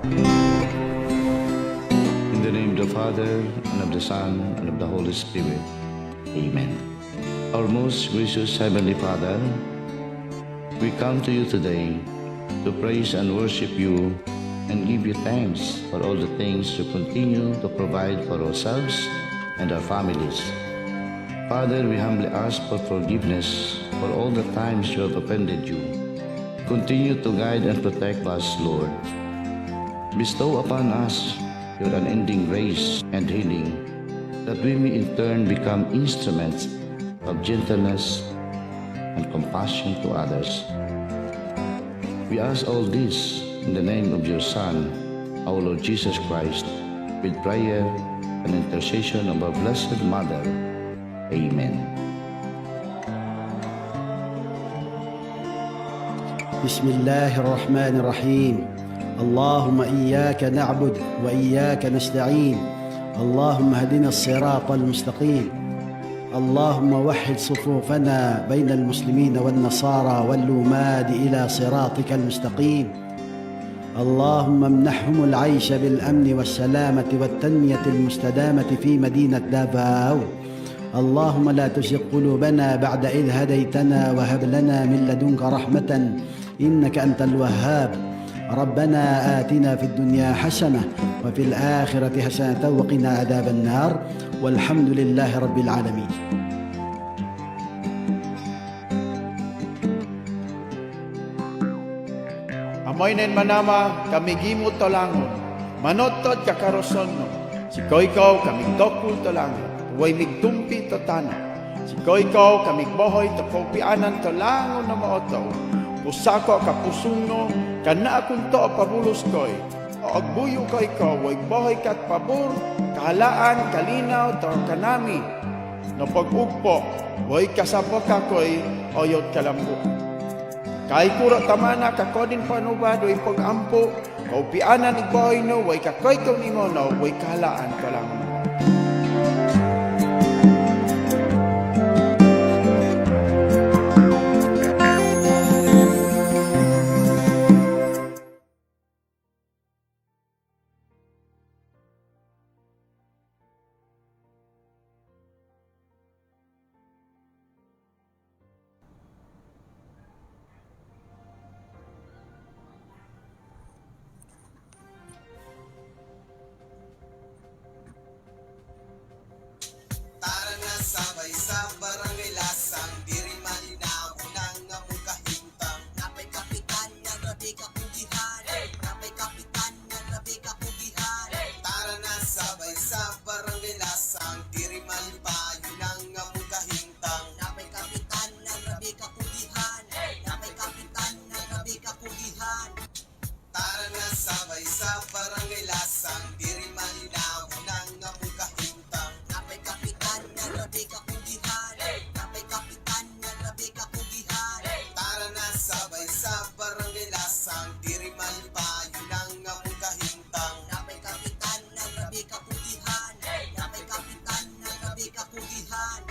In the name of the Father, and of the Son, and of the Holy Spirit. Amen. Our most gracious Heavenly Father, we come to you today to praise and worship you and give you thanks for all the things you continue to provide for ourselves and our families. Father, we humbly ask for forgiveness for all the times you have offended you. Continue to guide and protect us, Lord. Bestow upon us your unending grace and healing, that we may in turn become instruments of gentleness and compassion to others. We ask all this in the name of your Son, our Lord Jesus Christ, with prayer and intercession of our Blessed Mother. Amen. بسم الله الرحمن الرحيم. اللهم إياك نعبد وإياك نستعين. اللهم اهدنا الصراط المستقيم. اللهم وحد صفوفنا بين المسلمين والنصارى واللوماد إلى صراطك المستقيم. اللهم امنحهم العيش بالأمن والسلامة والتنمية المستدامة في مدينة دافاو. اللهم لا تزغ قلوبنا بعد إذ هديتنا وهب لنا من لدنك رحمة إنك أنت الوهاب. ربنا آتنا في الدنيا حسنة وفي الآخرة حسنة وقنا عذاب النار والحمد لله رب العالمين. Amoy nen manama kami gimot tolangon, manotod kakaroson no. Si koykaw kami dokul tolangon, way migtumpi to tano. Si koykaw kami bohoy to kopianan tolangon na maotaw. Pusako kapusong no, kana akong to pabulos koy. O agbuyo koykaw, way bohoy kat pabor, kahalaan, kalinaw, to kanami. No pag-ugpo, way kasabok kakoy, oyot kalambo. Kay kuro tamana kakodin panubado ay pag-ampo, kaupianan igboy no, way kakoy kong imo no, way kahalaan ka lang mo. Tara na sabay sa barangay lasang, diri malinaw nang among kahintang. Napay kapitan nga grabe ka pugihan, napay kapitan nga grabe ka pugihan. Tara na sabay sa barangay lasang, diri malipayo nang among kahintang. Napay kapitan nga grabe ka pugihan, napay kapitan nga grabe ka pugihan. Tara na sabay sa barangay lasang, diri malinaw nang among kahintang. Napay kapitan nga grabe ka pugihan, napay kapitan nga grabe ka pugihan. Tara na sabay sa barangay lasang, diri malipayo nang among kahintang. Napay kapitan nga grabe ka pugihan, napay kapitan nga grabe ka pugihan.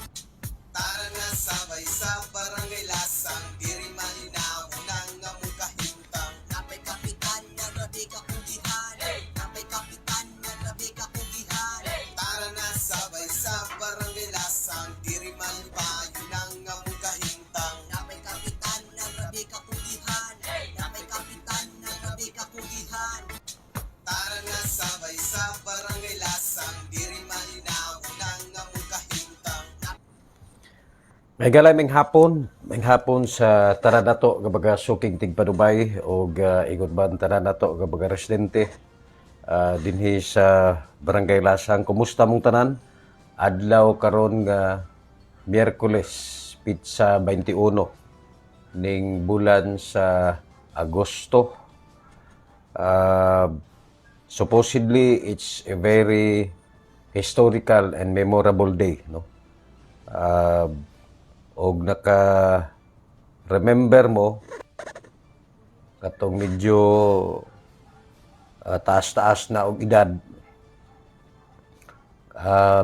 Tara na sabay sa barangay lasang, diri malinaw nang among kahintang. Napay kapitan nga grabe ka pugihan, napay kapitan nga grabe ka pugihan. Tara na sabay sa barangay lasang, diri malipayo nang among kahintang. Napay kapitan nga grabe ka pugihan, napay kapitan nga grabe ka pugihan. Tara na sabay sa barangay lasang, diri malinaw nang among kahintang. May galaming hapon sa tanan nato gabaga suking tigpanubay o ingon ban tanan nato gabaga residente dinhi sa Barangay Lasang. Kumusta mong tanan? Adlaw karon nga Miyerkules pitsa 21 ning bulan sa Agosto. Supposedly it's a very historical and memorable day, no? Og naka-remember mo katong medyo taas-taas na og edad,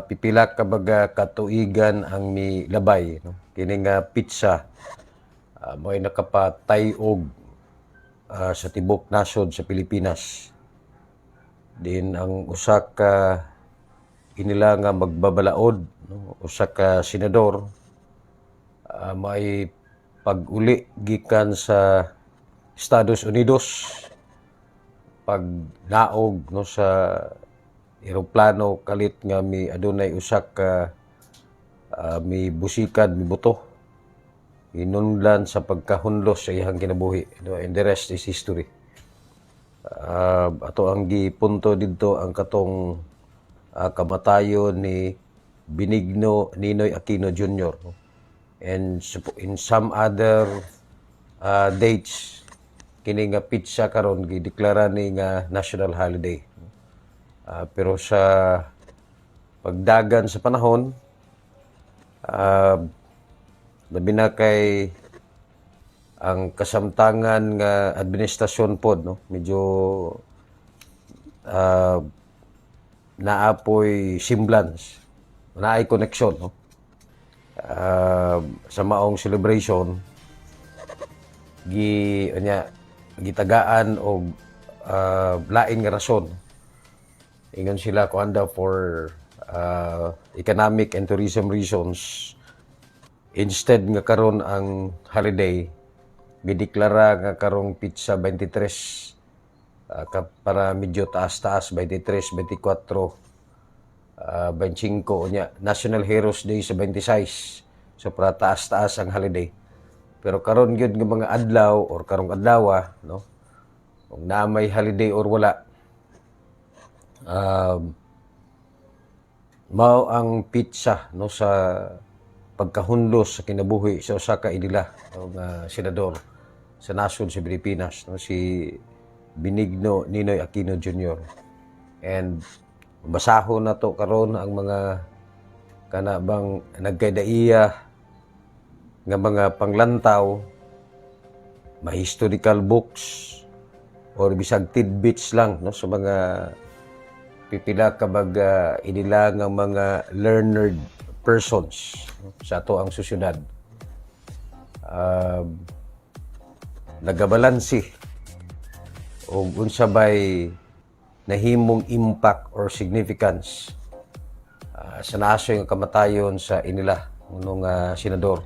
pipila ka baga katuigan ang milabay, no? Kini nga pizza mo'y nakapatay og sa tibok nasod sa Pilipinas. din ang usa ka inila nga magbabalaod, no? Usa ka senador may pag-uli gikan sa Estados Unidos, pagnaog no sa eroplano kalit nga adunay usa ka may busikan, may buto hinungdan sa pagkahunlos sa iyang kinabuhi, no? And the rest is history. Ato ang gipunto dito ang katong kamatayon ni Benigno Ninoy Aquino Jr. no? And in some other dates kini nga pitsa karon gideklara ni nga national holiday. Pero sa pagdagan sa panahon, labi na kay ang kasamtangan nga administrasyon pod, no? Medyo naapoy semblance, naay connection, no? Sa maong celebration gitagaan og lain nga rason. Ingon sila kuanda for economic and tourism reasons. Instead nga karon ang holiday gideklara nga karong pitsa 23 para medyo taas-taas 23, 24, 25 nya National Heroes Day sa 26. So para taas-taas ang holiday. Pero karon gyud nga mga adlaw or karong adlaw, no? Kung na may holiday or wala, mao ang pitsa no sa pagkahunlos sa kinabuhi sa usa ka inila nga senador sa nasod sa Pilipinas, no? Si Benigno Ninoy Aquino Jr. And basahon na to karon ang mga kanabang nagkaidaiya nga mga panglantaw, historical books or bisag tidbits lang no sa mga pipila ka baga inila nga mga learned persons sa ato ang sosyedad. Nagabalansi o unsa bay nahimong impact or significance sa naso yung kamatayon sa inila nga senador.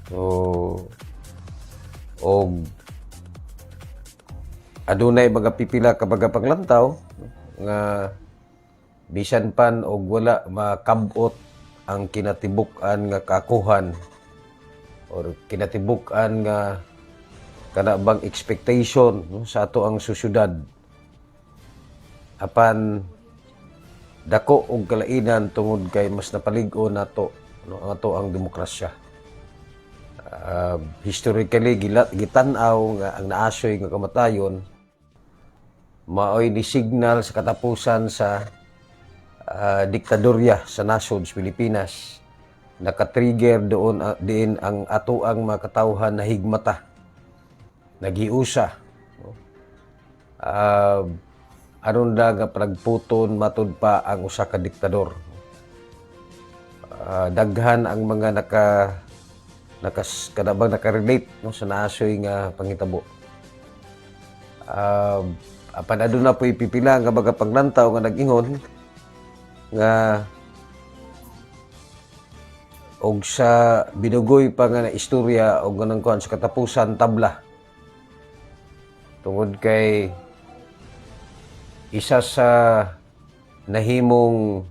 So og adunay mga pipila ka baga panglantaw nga bisan pan og wala makabot ang kinatibuk-an nga kakuhan or kinatibuk-an nga kanabang expectation no, sa ato ang sosyedad apan dako og kalainan tungod kay mas napalig-on nato no, ang ato ang demokrasya. Historically gitan-aw nga ang naasoy nga kamatayon maoy ni signal sa katapusan sa diktadorya sa nasod sa Pilipinas. Nakatrigger doon din ang ato ang mga katawhan na higmata, naghiusa. No? Aron da nga panagputon matud pa ang usa ka diktador. Daghan ang mga kanabang nakarelate no, sa naasoy nga panghitabo. Apan aduna po'y pipila nga baga paglantaw nga nag-ingon nga og sa binugoy pa nga na istorya og ganang kuan sa katapusan tabla tungod kay isa sa nahimong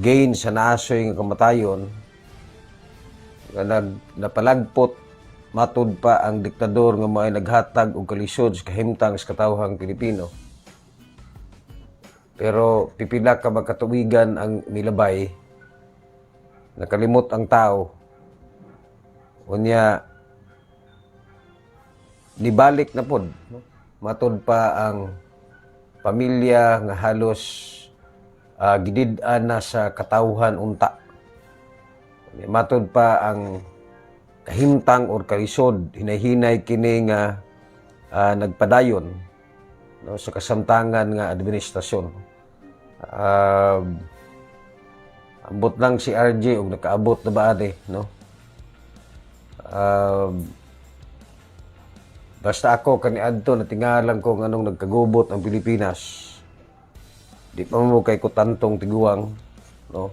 gain sa naasoy nga kamatayon nga napalagpot matud pa ang diktador nga maay naghatag og kalisod sa kahimtang sa katawhang Pilipino. Pero pipila ka magkatuwigan ang milabay, nakalimot ang tao. Unya nibalik na pod, no? Matud pa ang pamilya nga halos gidid-an na sa katawhan unta. Matud pa ang kahimtang or kalisod hinay-hinay kini nga nagpadayon no, sa kasamtangan nga administrasyon. Ambot lang si RJ og nakaabot na ba ate, no? basta ako kaniadto natingalan ko ng anong nagkagubot ang Pilipinas. Di pa mo kay ko tantong tiguang, no?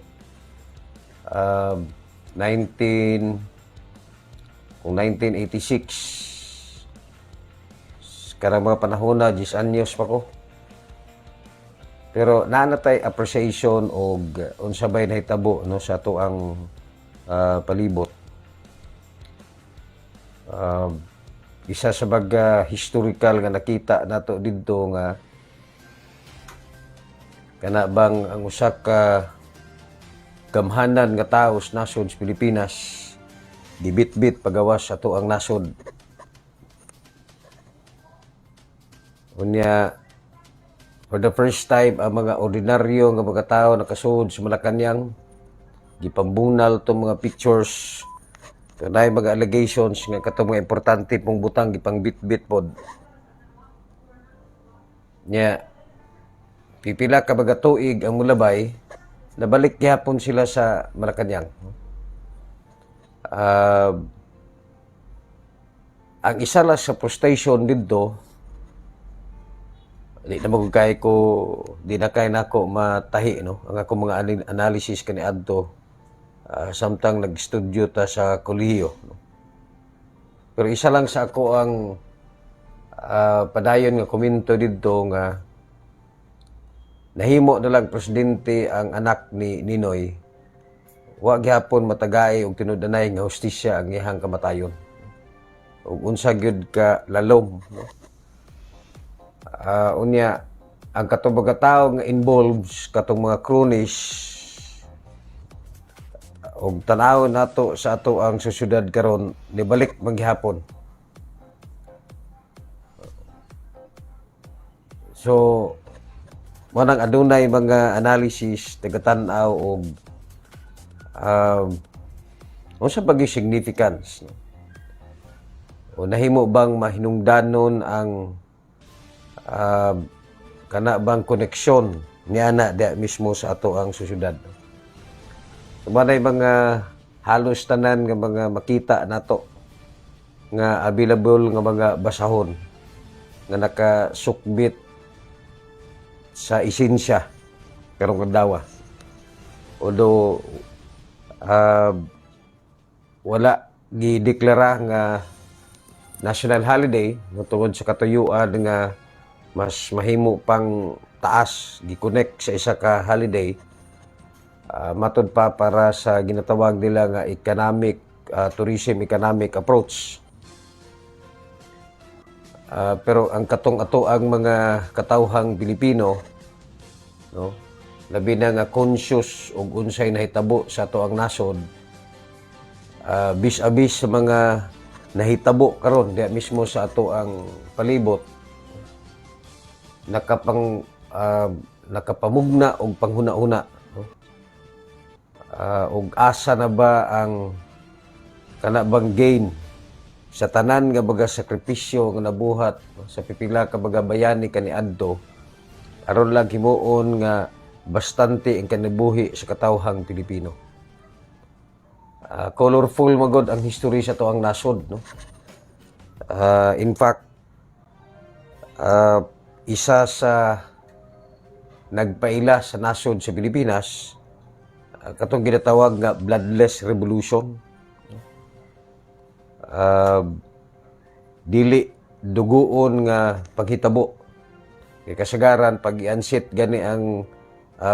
1986 karang mga panahon na 10 anyos pa ko. Pero naanatay appreciation og unsa bay nahitabo no sa ato ang palibot. Isa sa baga historical nga nakita nato didto nga kana bang ang usa ka gamhanan nga tawo sa nasod sa Pilipinas gibit-bit pagawas sa ato ang nasod. Unya for the first time ang mga ordinaryo nga mga tawo nakasud sa Malacañang gipambunal to mga pictures kanay mga allegations nga katong mga importante pong butang gipang bit-bit pod nya pipila ka baga tuig ang mulabay nabalik gihapon sila sa Malacañang. Ang isa lang sa frustration dito di na kay nako matahi no ang ako mga analysis kani adto samtang nag-studio ta sa kolehiyo no? Pero isa lang sa ako ang padayon nga komento didto nga nahimo na lang presidente ang anak ni Ninoy wa gyapon matagay og tinud-anay nga hustisya ang iyang kamatayon ug unsa gyud ka lalom no? Unya ang katong mga tawo nga involved katong mga cronies og tanaw nato sa ato ang sosyedad karon nibalik maghapon. So manang adunay mga analysis tagatan-aw og unsa ba gyud significance no? O nahimo bang mahinungdanon ang kana bang koneksyon niya na di mismo sa ato ang sosyedad. So, manay mga halos tanan nga mga makita nato nga available nga mga basahon nga nakasukbit sa isensya karong adlaw. Although wala gideklara nga national holiday tungod sa katuyuan nga mas mahimo pang taas gi-connect sa isa ka holiday matud pa para sa ginatawag nila nga tourism economic approach. Pero ang katong ato ang mga katawhang Pilipino no labi na nga conscious og unsay nahitabo sa ato ang nasod bis-abis sa mga nahitabo karon diya mismo sa ato ang palibot nakapamugna og panghuna-una no? Og asa na ba ang kana bang gain sa tanan nga baga sakripisyo nga nabuhat no? Sa pipila ka baga bayani kaniadto aron lang himuon nga bastante ang kanibuhi sa katawhang Pilipino. Colorful magod ang history sa to ang nasod no. In fact isa sa nagpaila sa nasod sa Pilipinas katong ginatawag nga bloodless revolution. Dili duguon nga paghitabo kay kasagaran pag i-unseat gani ang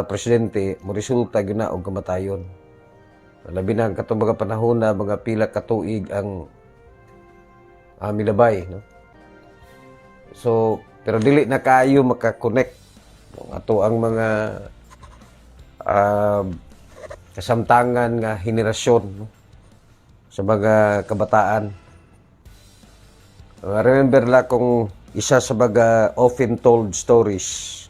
presidente mo resulta gyud na og kamatayon. Labi na katong mga panahon na mga pila ka tuig ang milabay no. So pero dili na kaayo maka-connect ato ang mga kasamtangan nga henerasyon no? Sa mga kabataan. Remember la kung isa sa mga often told stories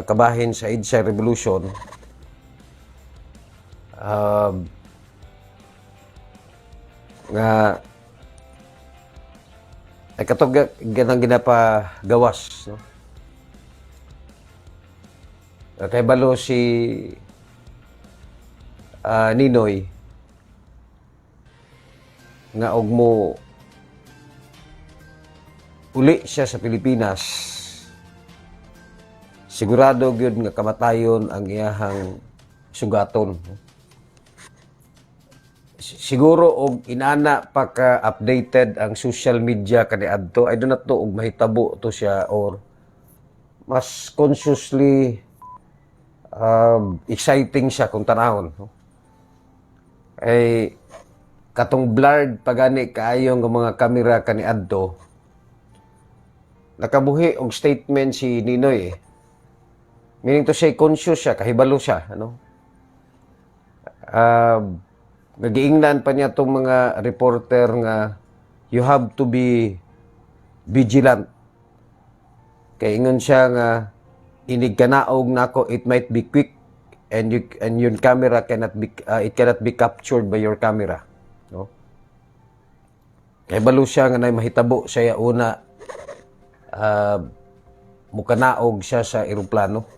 kabahin sa EDSA Revolution nga ay katong ganang ginapagawas no? Kay balo si Ninoy nga og mo uli siya sa Pilipinas, sigurado gyud nga kamatayon ang iyahang sugaton. Siguro og inana pa ka updated ang social media kaniadto, I do not know og mahitabo to siya or mas consciously exciting siya kung tanahon. Ay katong blurred pagani kaayo nga mga kamera kaniadto, nakabuhi og statement si Ninoy eh. Meaning to say, conscious siya, kahibalo siya, ano? Nagiingnan pa niya itong mga reporter nga you have to be vigilant. Kaya ingon siya nga inig kanaog nako, it might be quick and your camera cannot be it cannot be captured by your camera, no? Kahibalo siya nga nay mahitabo siya una mukanaog siya sa eroplano.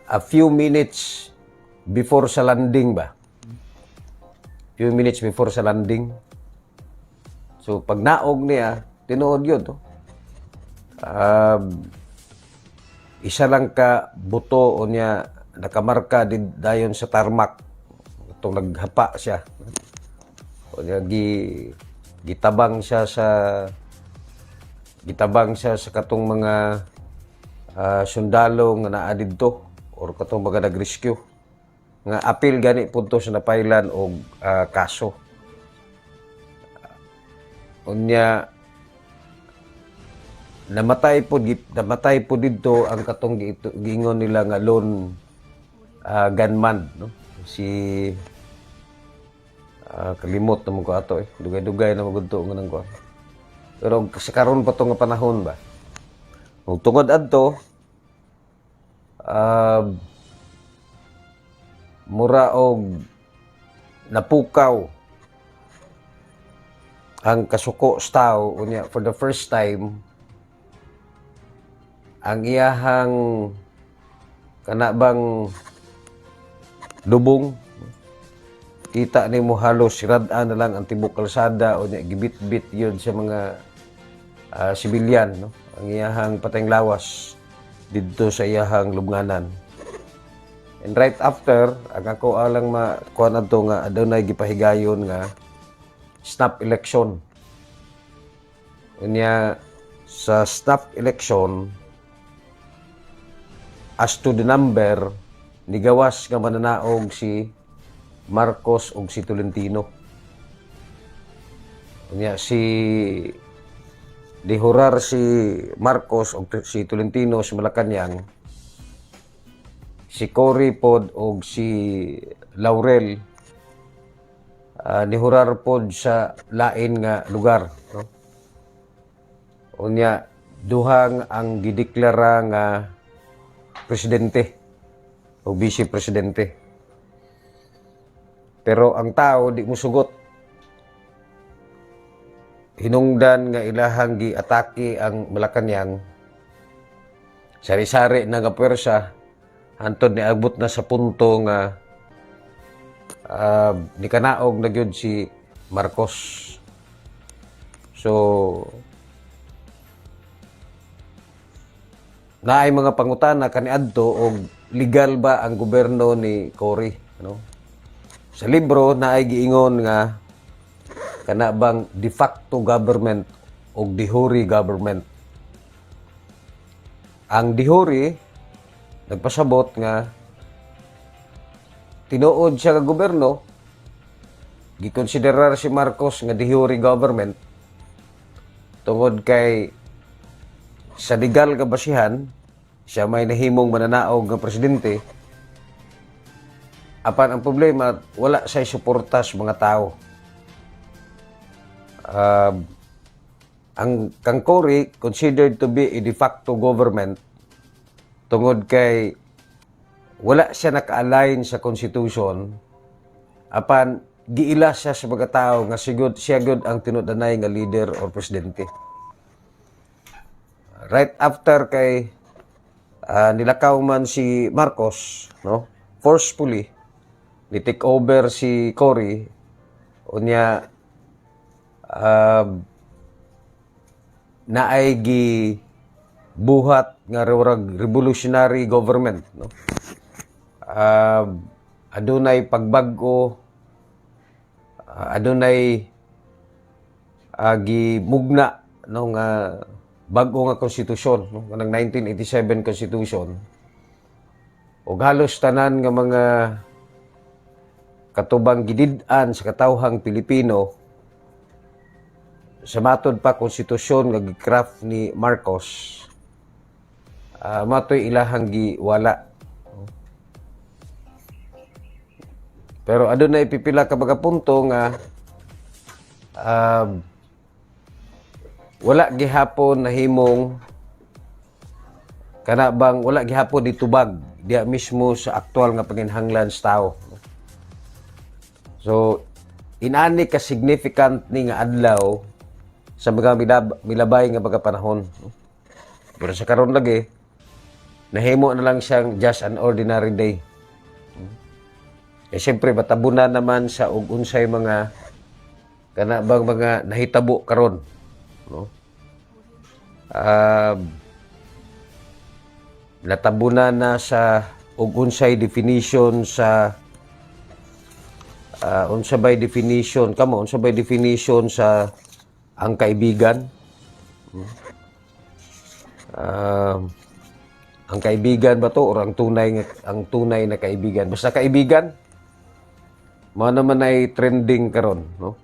A few minutes before sa landing ba? Few minutes before sa landing. So, pag naog niya, tinuod yun. No? Isa lang ka buto o niya nakamarka dayon sa tarmac. Itong naghapa siya. O niya, gitabang siya sa katong mga sundalo nga naa didto or katong mga nag-rescue nga apil gani punto sa napailan og kaso. Unya namatay po didto ang katong giingon nila nga lone gunman, no? Si kalimot na mo ko ato eh. Dugay-dugay na magudto nga nang ko. Pero sa karon pa to nga panahon ba. Kung tungod adto mura og napukaw ang kasuko sa tao unya for the first time ang iyahang kanabang lubong kita nimo halos sirad-an na lang ang tibok kalsada unya gibit-bit yun sa mga sibilyan, no? Ang iyahang patayng lawas didto sa iyahang lubnganan. And right after, ang ako alang makuha na ito nga adunay gipahigayon nga snap election. Unya sa snap election, as to the number, nigawas nga mananaog si Marcos ug si Tolentino. Unya dihurar si Marcos ug si Tolentino sa Malacañang, si Cory pod ug si Laurel nihurar pod sa lain nga lugar, no? Unya duhang ang gideklara nga presidente o vice presidente. Pero ang tao di mo sugot. Hinungdan nga ilahang giatake ang Malacañang. Sari-sari na nga pwersa hantod niabot na sa punto nga nikanaog na gyud si Marcos. So naay mga pangutana kaniadto og legal ba ang gobyerno ni Cory, no? Sa libro naay giingon nga kana bang de facto government o de jure government. Ang de jure nagpasabot nga tinuod siya ka gobyerno, gikonsiderar si Marcos nga de jure government tungod kay sa legal nga basihan siya may nahimong mananaog nga presidente. Apan ang problema wala say suporta sa mga tao. Ang kang Cory considered to be a de facto government tungod kay wala siya naka-align sa constitution, apan giila siya sa mga tao nga siya gud ang tinudanay nga leader or presidente. Right after kay nilakaw man si Marcos, no? Forcefully ni take over si Cory unya naay gi buhat nga revolutionary government, no? Adunay pagbag-o, adunay gimugna no nga bag-o nga konstitusyon, no? Kanang 1987 constitution. Ug halos tanan nga mga katubang gidid-an sa katawhang Pilipino sa matod pa konstitusyon nga gi-craft ni Marcos, matoy ilahang giwala. Pero adunay pipila ka mga punto nga wala gihapon nahimong kana bang wala gihapon ditubag diya mismo sa aktual nga panginhanglan sa tao. So inani ka significant ni nga adlaw sa mga milabay nga mga panahon. Pero sa karon lagi nahimo na lang siyang just an ordinary day. Siyempre batabunan naman sa ug unsay mga kana bang mga nahitabo karon, no? Natabunan na sa ug unsay definition sa unsa bay definition sa ang kaibigan. Ang kaibigan ba to or ang tunay na kaibigan? Basta kaibigan mo naman ay trending karon, no?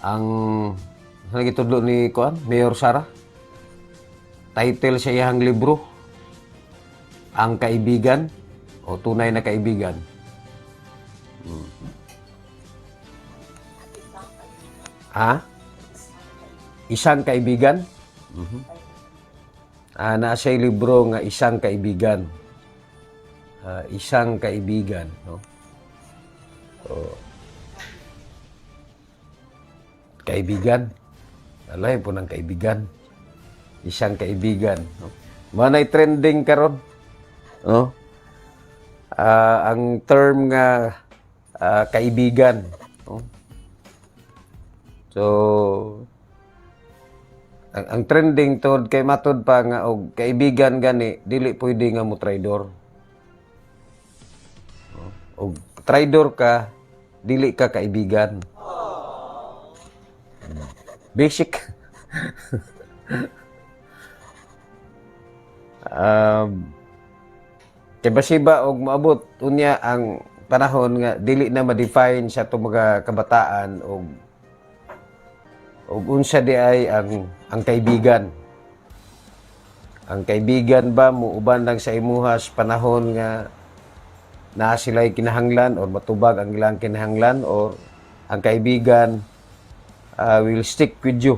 Ang gitudlo ni Mayor Sara, title sa iyang libro, Ang Kaibigan o Tunay na Kaibigan. Isang kaibigan? Nasa libro nga Isang Kaibigan. Isang kaibigan, no? So, kaibigan. Alay po ng kaibigan. Isang kaibigan, no? Manay trending karon, no? Ang term nga kaibigan, no? So ang trending tod kay matod pa nga og kaibigan gani dili pwede nga mo traidor. O traidor ka, dili ka kaibigan. Basic. Kay basiba og maabot unya ang panahon nga dili na ma-define sa itong mga kabataan og unsa di ay ang kaibigan. Ang kaibigan ba muuban lang sa imuhas panahon nga na sila'y kinahanglan or matubag ang ilang kinahanglan or ang kaibigan will stick with you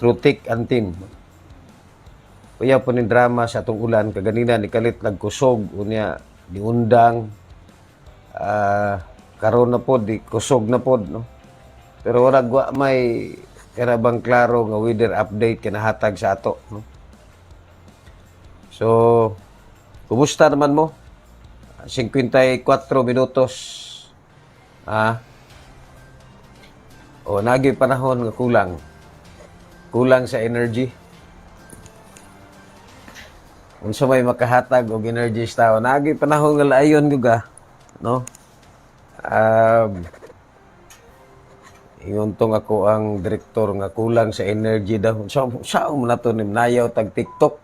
through thick and thin. Kuya po ni drama sa atong ulan kaganina ni kalit nagkusog unya diundang karon na pod di kusog na pod, no? Pero wala wa may karabang klaro nga weather update kinahatag sa ato, no? So kumusta naman mo? 54 minutos. Nagi panahon nga kulang sa energy. Unsa may makahatag og energy sa tao, nagi panahon nga laayon gyud, no? Ingon ako ang direktor nga kulang sa energy daw. Sa mo na to nayaw tag TikTok.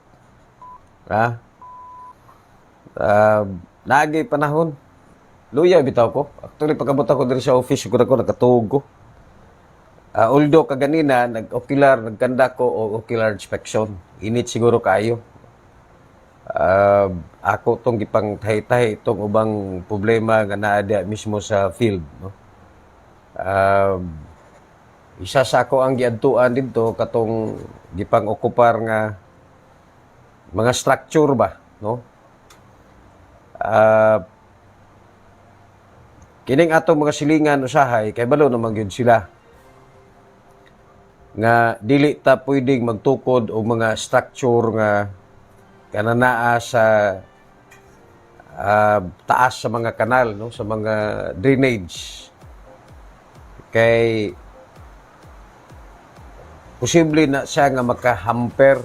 Nagi panahon. Luya bitaw ko. Actually pagkabot ako diri sa office ko nakatuog ko. Although kaganina nagkanda ko o ocular inspection. Init siguro kayo. Ako tong gipang tahi-tahi itong ubang problema nga naa mismo sa field, no? Isa sa ako ang giadtuan dito katong gipang okupar nga mga structure ba, no? Kining atong mga silingan usahay kay balo naman gyud sila nga dili ta pwedeng magtukod og mga structure nga kananaa sa taas sa mga kanal, no, sa mga drainage. kay posible na siya nga makahamper,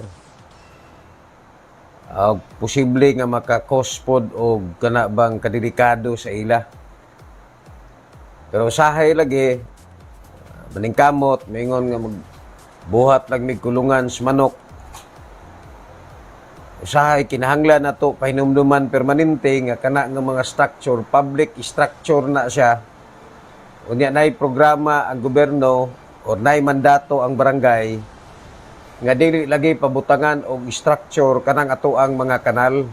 posible nga maka-cause pod o kana bang kadelikado sa ila. Pero usahay lagi, maningkamot, maingon nga magbuhat lang mig kulungan sa manok. Usahay kinahanglan nato pahinumduman permanente nga kana nga mga structure, public structure na siya. Unya nay programa ang gobyerno o nay mandato ang barangay nga dili lagi pabutangan og structure kanang ato ang mga kanal.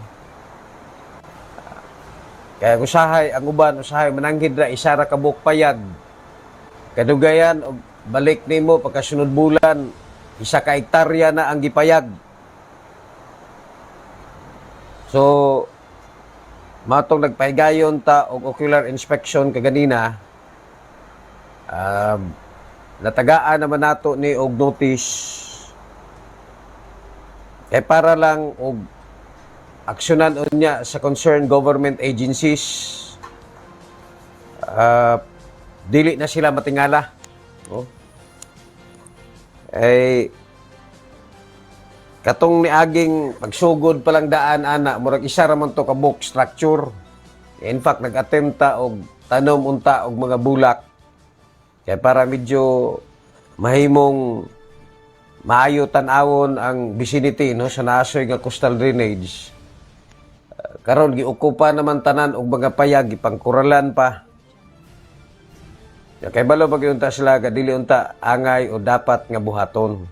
Kaya usahay ang uban usahay mananghid ra isa ra ka buok payag. Kadugayan og balik nimo pagkasunod bulan isa ka hektarya na ang gipayag. So matong nagpahigayon ta og ocular inspection kaganina, natagaan naman nato ni og notice kay para lang og aksyonan unya sa concerned government agencies, dili na sila matingala. Katong niaging pagsugod pa lang daan ana murag isa ra man to ka book structure. In fact nag-attempt ta og tanom unta og mga bulak kaya para medyo mahimong maayo tan-awon ang vicinity no sa nasoy nga coastal drainage. Karon giukupa naman tanan og mga payag ipangkuralan pa. Kay balo pag unta sila dili unta angay o dapat nga buhaton.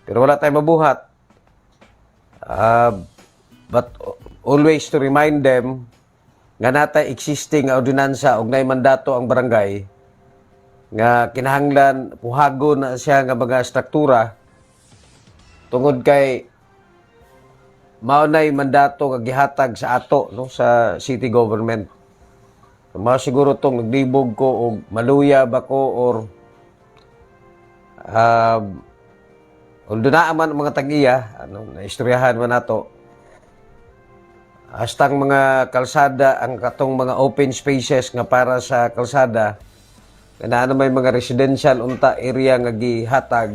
Pero wala tay mabuhat. But always to remind them nga natay existing nga ordinansa og nay mandato ang barangay nga kinahanglan puhagon na siya nga mga struktura tungod kay maunay mandato nga gihatag sa ato no sa city government. Mao siguro tong naglibog ko og maluya ba ko or although naaman mga tag-iya naistoryahan man nato hastang mga kalsada ang katong mga open spaces nga para sa kalsada na may mga residential unta area nga gihatag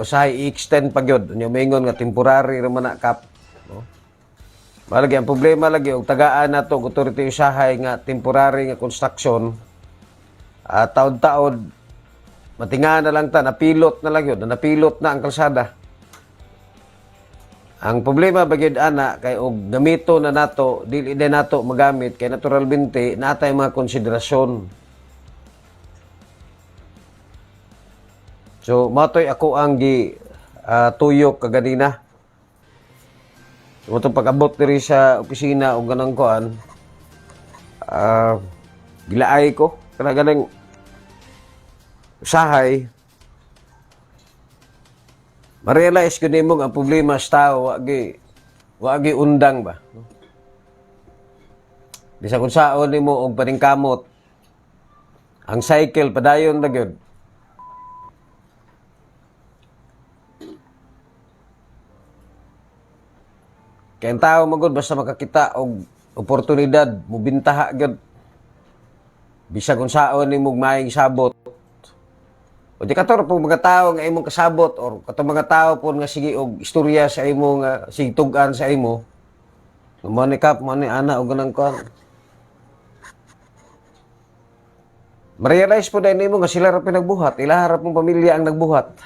usahay i-extend pa gyud unya maingon nga temporary ra man na kap no? Malagi ang problema lagi og tagaan nato og authority usahay nga temporary nga construction taod-taod matinga na lang ta napilot na lang yun napilot na ang kalsada. Ang problema bagid ana kay og gamito na nato dili na nato magamit kay natural binti natay mga konsiderasyon. So, matoy ako ang tuyok kaganina. So, itong pag-abot diri sa opisina o ganang koan, gilaay ko. Kana ganang usahay. Ma-realize ko nimo ang problema sa tao, wagi undang ba? Bisa kung saon nimo og paningkamot, ang cycle padayon na gyud. Kaya ang tao magod basta makakita og oportunidad mubintaha gyud. Bisag kung saon nimo maayong sabot. O di kator pag mga tao nga imong kasabot or katong mga tao po nga sige og istorya sa imo nga sige tug-an sa imo. Mo ni kap mo ni ana og ganang kon. Ma-realize po dahil nimo nga sila ra pinagbuhat, ilaha ra pong pamilya ang nagbuhat.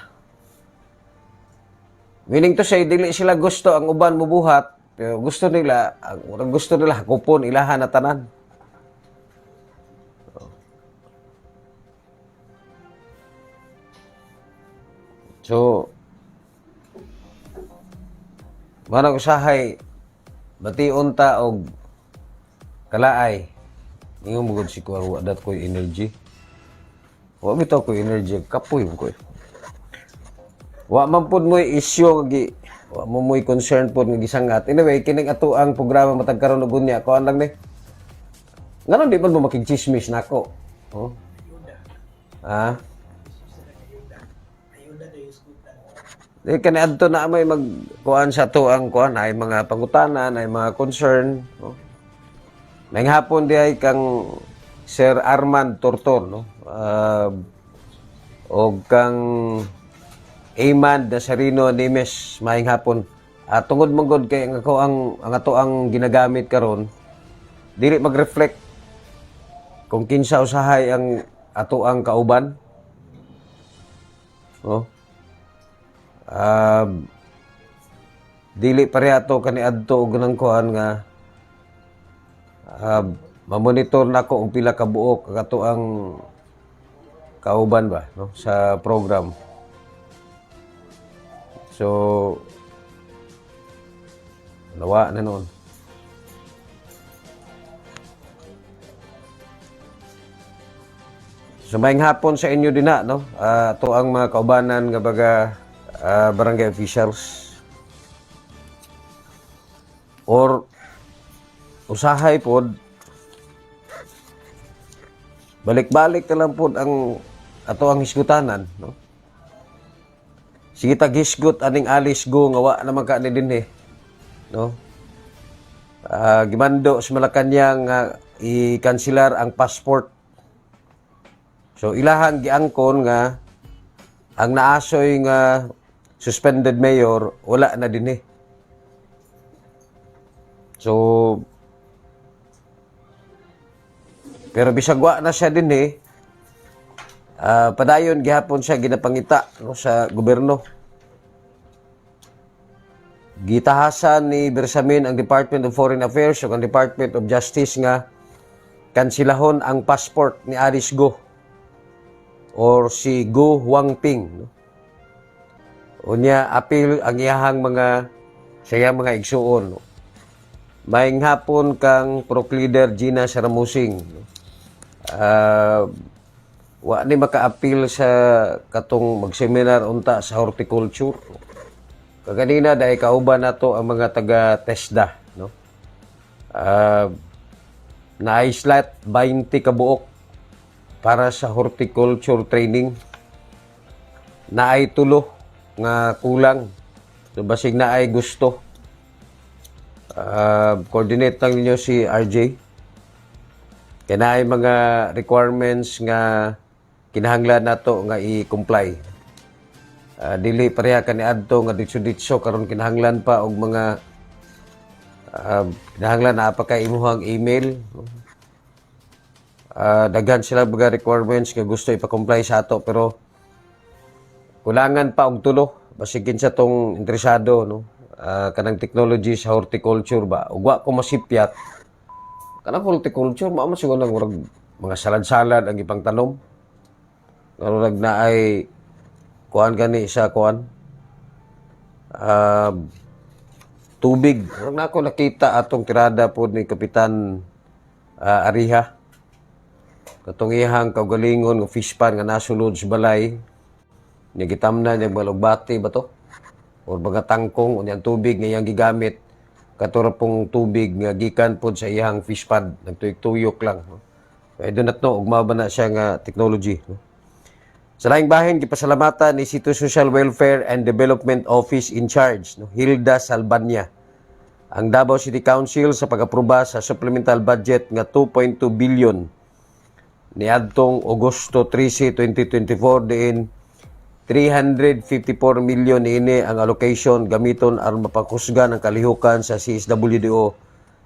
Meaning to say dili sila gusto ang uban mobuhat. Pero gusto nila hakupon ilahan na tanan. So, manang usahay, bation ta og kalaay. Ingon mo si Kuya, dat ko energy. Wa bitaw ko energy, kapoy mo ko. Wa man pud mo issue gi wa mo mo'y concern po ng gisangat. Anyway, kining ato ang programa matag karon og unya ko lang ni. Ngano di man mo makigchismis nako? Oh. Ah. Di kani adto na may magkuan sa to ang kuan ay mga pangutanan ay mga concern. Oh. May hapon di ay kang Sir Armand Tortor, no? O kang Ayman Dasarino Nimes, maayong hapon. Tungod manggod kay ang ako ang ato ang ginagamit karon, dili mag-reflect kung kinsa usahay ang ato ang kauban. No? Dili parehato kaniadto og ganang kuan nga mamonitor nako og pila ka buok ang ato ang kauban ba, no, sa program. So nawa na noon. So maayong hapon sa inyo din na, no? Ito ang mga kaubanan nga baga barangay officials. Or usahay pod balik-balik na lang pod ang ato ang hisgutanan, no? Sige tag hisgot aning alis go nga wa naman ka ni dinhi, no? Gimando sa Malacañang i-kanselar ang passport. So ilahang giangkon nga ang naasoy nga suspended mayor wala na dinhi. So pero bisag wa na siya dinhi, padayon gihapon siya ginapangita, no, sa gobyerno. Gitahasan ni Bersamin ang Department of Foreign Affairs o ang Department of Justice nga kansilahon ang passport ni Aris Go or si Go Huangping, no? Unya apil ang iyahang mga mga igsuon, no? Maayong hapon kang Pro Leader Gina Saramusing, no? Wa ni maka-apil sa katong mag-seminar unta sa horticulture. Kaganina dahil kauban nato ang mga taga TESDA, no? Na-slot 20 ka buok para sa horticulture training. Naay tulo nga kulang. So basig naay gusto. Coordinate lang ninyo si RJ. Kaya naay mga requirements nga kinahanglan nato nga i-comply. Dili pareha kaniadto nga ditso-ditso karon kinahanglan pa og mga kinahanglan na pa kay imuhang email. Daghan sila mga requirements nga gusto ipa-comply sa ato pero kulangan pa og tulo basig kinsa tong interesado, no? Kanang technology sa horticulture ba ug wa ko masipyat kanang horticulture mao man siguro nang mga salad-salad ang ipang tanom. Karon naay kuan gani sa kuan tubig. Karon nako nakita atong tirada pod ni Kapitan Ariha. Katong iyang kaugalingon nga fish pan nga nasulod sa balay. Nigitamna niya balugbati ba to? O mga tangkong unyang tubig nga iyang gigamit katura pong tubig nga gikan pod sa iyang fish pond, nagtuyok-tuyok lang, no? Kaya doon natno ugma ba na siya nga technology, no? Sa laing bahin gipasalamatan ni City Social Welfare and Development Office in charge, no, Hilda Salbanya, ang Davao City Council sa pag-aproba sa supplemental budget nga 2.2 billion niadtong Agosto 13, 2024 diin 354 million ini ang allocation gamiton aron mapakusgan ang kalihukan sa CSWDO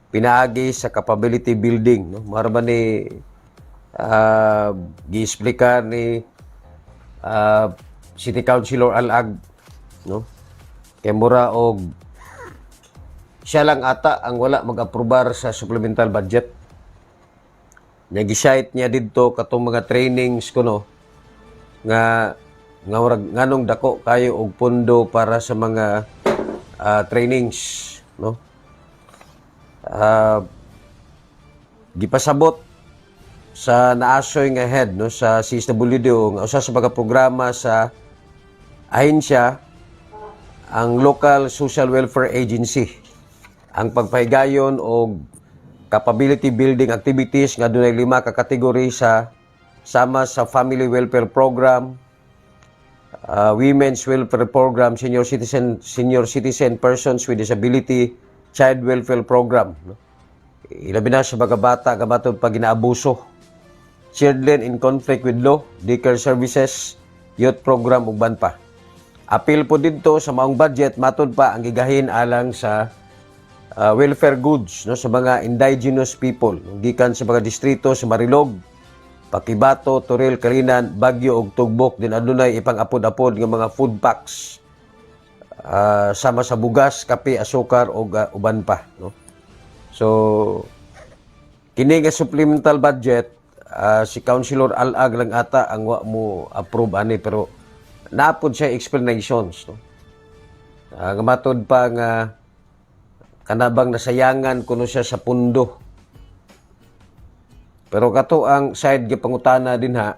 pinaagi sa capability building, no? Mara ba ni gi-explicar ni City Councilor Alag, no? Kay mura og siya lang ata ang wala mag-aprobar sa supplemental budget. Nag-site niya didto katong mga trainings kuno nga nganong dako kayo og pondo para sa mga trainings, no? Gipasabot sa naasoy nga head, no, sa CSWDO nga usa sa pagprograma sa ahensya ang Local Social Welfare Agency ang pagpahigayon og capability building activities nga dunay 5 ka kategory sa sama sa Family Welfare Program, Women's Welfare Program, Senior Citizen Persons with Disability, Child Welfare Program, no? Ilabi na sa mga bata gamatod pag ginaabuso shared lane in conflict with law, daycare services, youth program ug ban pa. Apil po dito sa maong budget matud pa ang gigahin alang sa welfare goods no sa mga indigenous people gikan sa mga distrito sa Marilog, Pakibato, Toril, Karinan, Baguio ug Tugbok din adunay ipang-apod-apod nga mga food packs sama sa bugas, kape, asukar ug uban pa no. So kini nga supplemental budget si Councilor Alag lang ata ang wa mo approve ani pero naapod siya explanations no. Nga matod pa nga kanabang nasayangan kuno siya sa pundo. Pero kato ang side gipangutana din ha.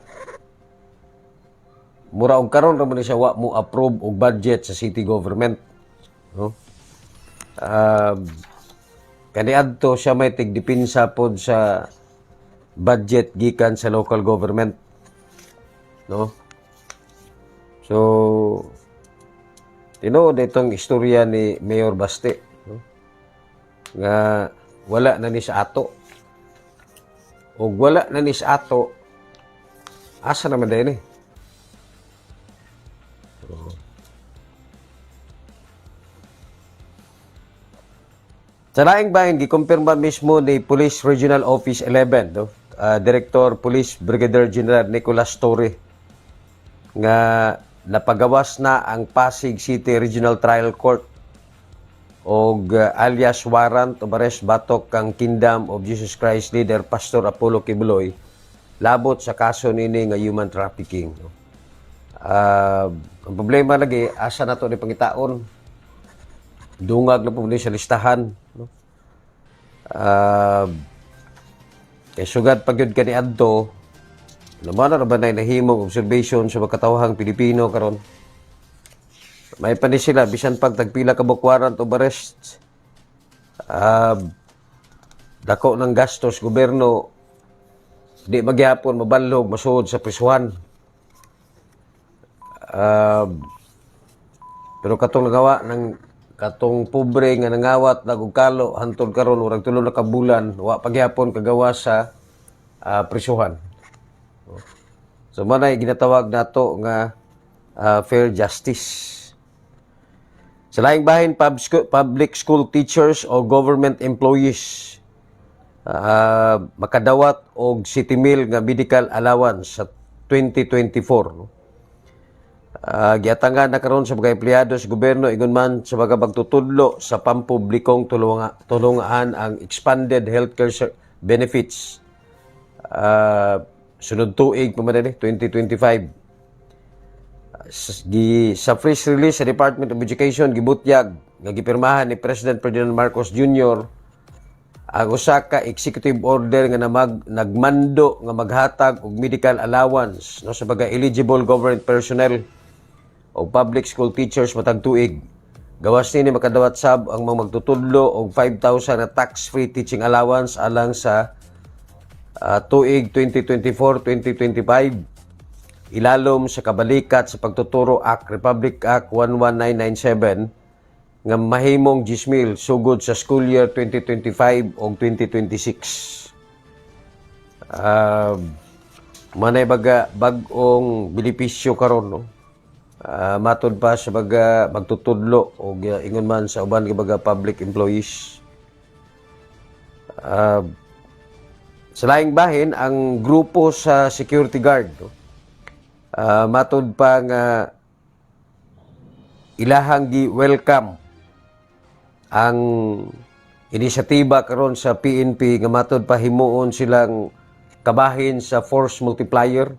Mura og karon ra man siya wa mo approve og budget sa city government. No? Kaniadto siya may tigdepensa pod sa budget gikan sa local government. No? So tinuod itong istorya ni Mayor Baste no? Nga wala na ni sa ato. O wala na ni sa ato, asa naman din eh. Sa laing bahin, gikumpirma mismo ni Police Regional Office 11, no? Director Police Brigadier General Nicolas Torre, nga napagawas na ang Pasig City Regional Trial Court og alias warrant of arrest batok kang Kingdom of Jesus Christ leader Pastor Apollo Kibuloy labot sa kaso nini nga human trafficking. No? Ang problema lagi asa nato ni pangitaon dungag na po ni sa listahan. No? Kay sugad pagyud kani adto naman na ba na nahimong observation sa makatawhang Pilipino karon. May pa ni sila, bisan pag tagpila ka warrant of arrest, dako ng gastos, gobyerno, di magyapon, mabalog, masuod sa prisuhan. Pero katong nagawa ng katong pobre nga nangawat, nagugkalo, hantod karon urang tulo na kabulan, wa pagyapon kagawa sa prisuhan. So manay ginatawag nato nga fair justice. Sa laing bahin, public school teachers o government employees makadawat og 7,000 nga medical allowance sa 2024. No? Giatangan na karon sa mga empleyado sa gobyerno ingon man sa mga pagtutudlo sa pampublikong tulungaan ang expanded healthcare benefits sunod tuig pa man 2025. Sa press release sa Department of Education gibutyag nga gipirmahan ni President Ferdinand Marcos Jr. ang usa ka executive order nga nagmando nga maghatag og medical allowance no sa mga eligible government personnel o public school teachers matag tuig. Gawas ni makadawat sab ang mga magtutudlo og 5,000 na tax-free teaching allowance alang sa tuig 2024-2025. Ilalom sa kabalikat sa pagtuturo Act Republic Act 11997 nga mahimong 10,000 sugod sa school year 2025 o 2026. Manay baga bag-ong benepisyo karon no. Matod pa sa baga magtutudlo o ingon man sa uban nga baga public employees. Sa laing bahin ang grupo sa security guard no. Matod pa nga ilahang gi-welcome ang inisyatiba karon sa PNP nga matod pa himuon silang kabahin sa force multiplier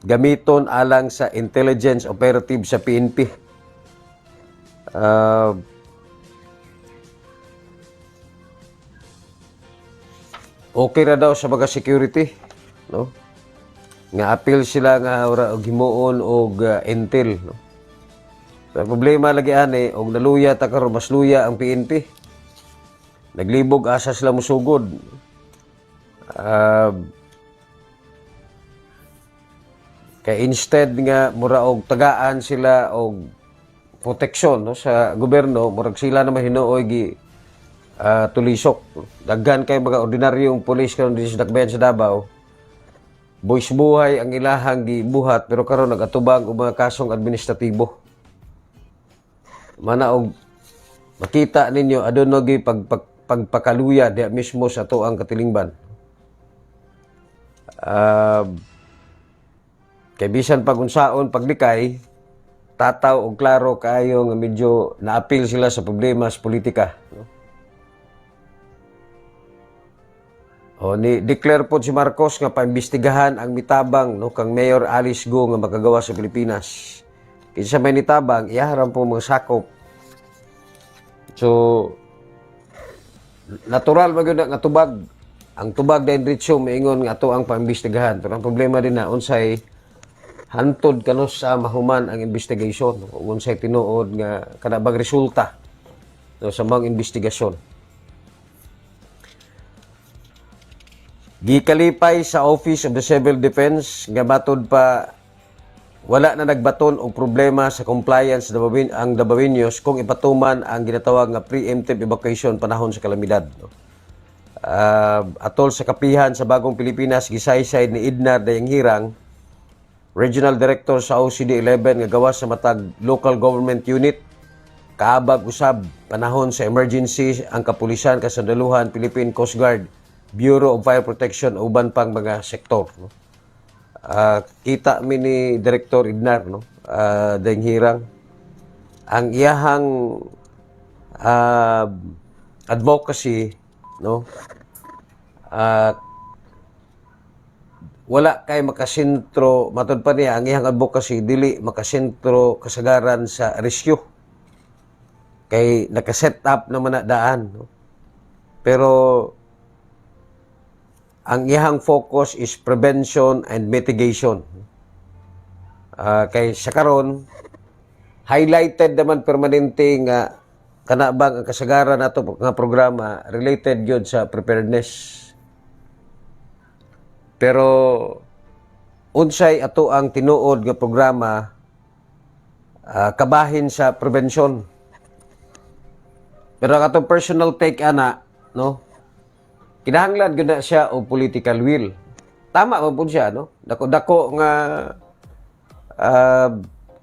gamiton alang sa intelligence operative sa PNP. Okay ra daw sa mga security no. Nga apil sila nga himuon og intel no. So, problema lagi ani og naluya ta karon mas luya ang PNP. Naglibog asa sila musugod. Kay instead nga mura og tagaan sila og proteksyon no sa gobyerno, murag sila naman hinuoy gi tulisok. Daghan kay mga ordinaryong pulis karon dito sa Dakbayan sa Davao. Buwis buhay ang ilahang gibuhat pero karon nagatubang og mga kasong administratibo. Mana og makita ninyo aduna gi pagpakaluya diha mismo sa ato ang katilingban. Kay bisan pagunsaon paglikay tataw og klaro kaayo nga medyo naapil sila sa problema sa politika, no? O ni declare po si Marcos nga paimbestigahan ang mitabang, no, kang Mayor Alice Go nga makagawa sa Pilipinas. Kinsa may nitabang iyaharan po mga sakop. So natural magyud nga tubag. Ang tubag dahil diretso maingon nga ato ang paimbestigahan. Pero ang problema din na unsay hantod kanos sa mahuman ang investigation, o unsay tinuod nga kanabang resulta, no, sa mga investigasyon. Gikalipay sa Office of the Civil Defense nga batod pa wala na nagbaton og problema sa compliance ang Davaoenos kung ipatuman ang ginatawag nga preemptive evacuation panahon sa kalamidad, no? Atol sa kapihan sa Bagong Pilipinas gisaysay ni Idnar Dayanghirang, Regional Director sa OCD 11 nga gawas sa matag Local Government Unit, kaabag usab panahon sa emergency ang kapulisan, kasandaluhan, Philippine Coast Guard, Bureau of Fire Protection o uban pang mga sektor, no? Kita mi ni Director Idnar, no, Dayanghirang ang iyahang advocacy, no, wala kay makasentro matod pa niya ang iyang advocacy dili makasentro kasagaran sa rescue kay naka-set up naman na daan, no? Pero ang iyang focus is prevention and mitigation. Kay sa karon highlighted naman permanente nga kanabang ang kasagaran nato nga programa related gyud sa preparedness. Pero unsay ato ang tinuod nga programa kabahin sa prevention. Pero ang atong personal take ana, no, kinahanglan gyud na siya o political will. Tama man pud siya, no? Dako-dako nga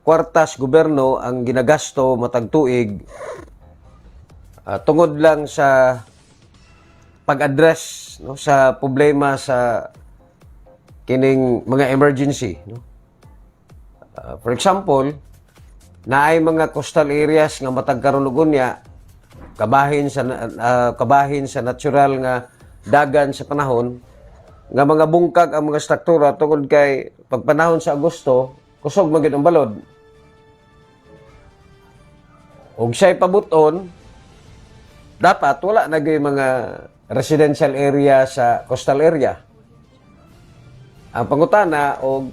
kwartas gobyerno ang ginagasto matag tuig tungod lang sa pag-address, no, sa problema sa kining mga emergency, no? For example, naay mga coastal areas nga matag karon ug unya kabahin sa natural nga dagan sa panahon nga mga bungkag ang mga struktura tungod kay pagpanahon sa Agosto kusog man gyud ang balod. Og siya'y pabuton dapat wala na gyud mga residential area sa coastal area. Ang pangutana og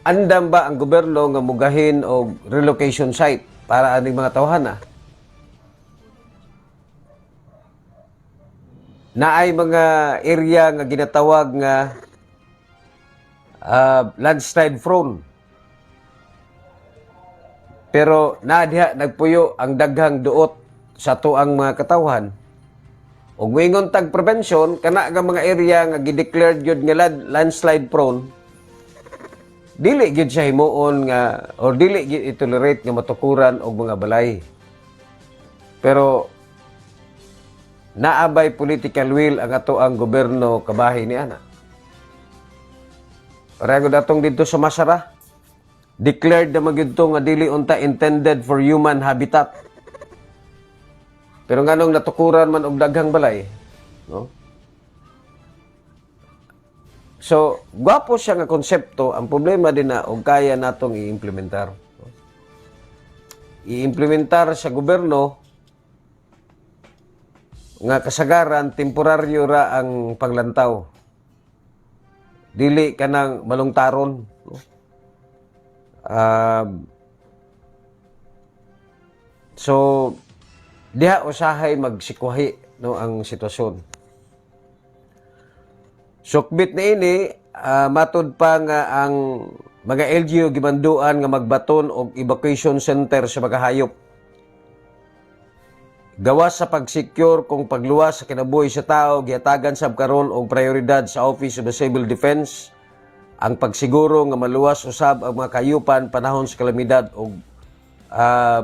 andam ba ang gobyerno nga mugahin og relocation site para aning mga tawhana? Naay mga area nga ginatawag nga landslide prone. Pero diha nagpuyo ang daghang duot sa tuang mga katawhan. Ug moingon tag prevention kana nga mga area nga gideclared gyud nga landslide prone, dili gyud siya himuon nga or dili gyud itolerate nga matukuran og mga balay. Pero naabay political will ang ato ang gobyerno kabahin ni ana. Pareho datong dito sa Masara, declared na magyudto nga dili unta intended for human habitat. Pero nganong natukuran man og daghang balay, no? So, gwapo siya nga konsepto, ang problema din na og kaya natong i-implementar, no? I-implementar sa gobyerno nga kasagaran temporaryo ra ang paglantaw. Dili kanang malungtaron, no? So diha usahay magsikwahi, no, ang sitwasyon. Sukbit na ini matud pa nga ang mga LGU gimanduan nga magbaton og evacuation center sa mga hayop. gawas sa pag-secure kung pagluwas sa kinabuhi sa tao, gihatagan sab karon og prioridad sa Office of the Civil Defense ang pagsiguro nga maluwas usab ang mga kayupan panahon sa kalamidad o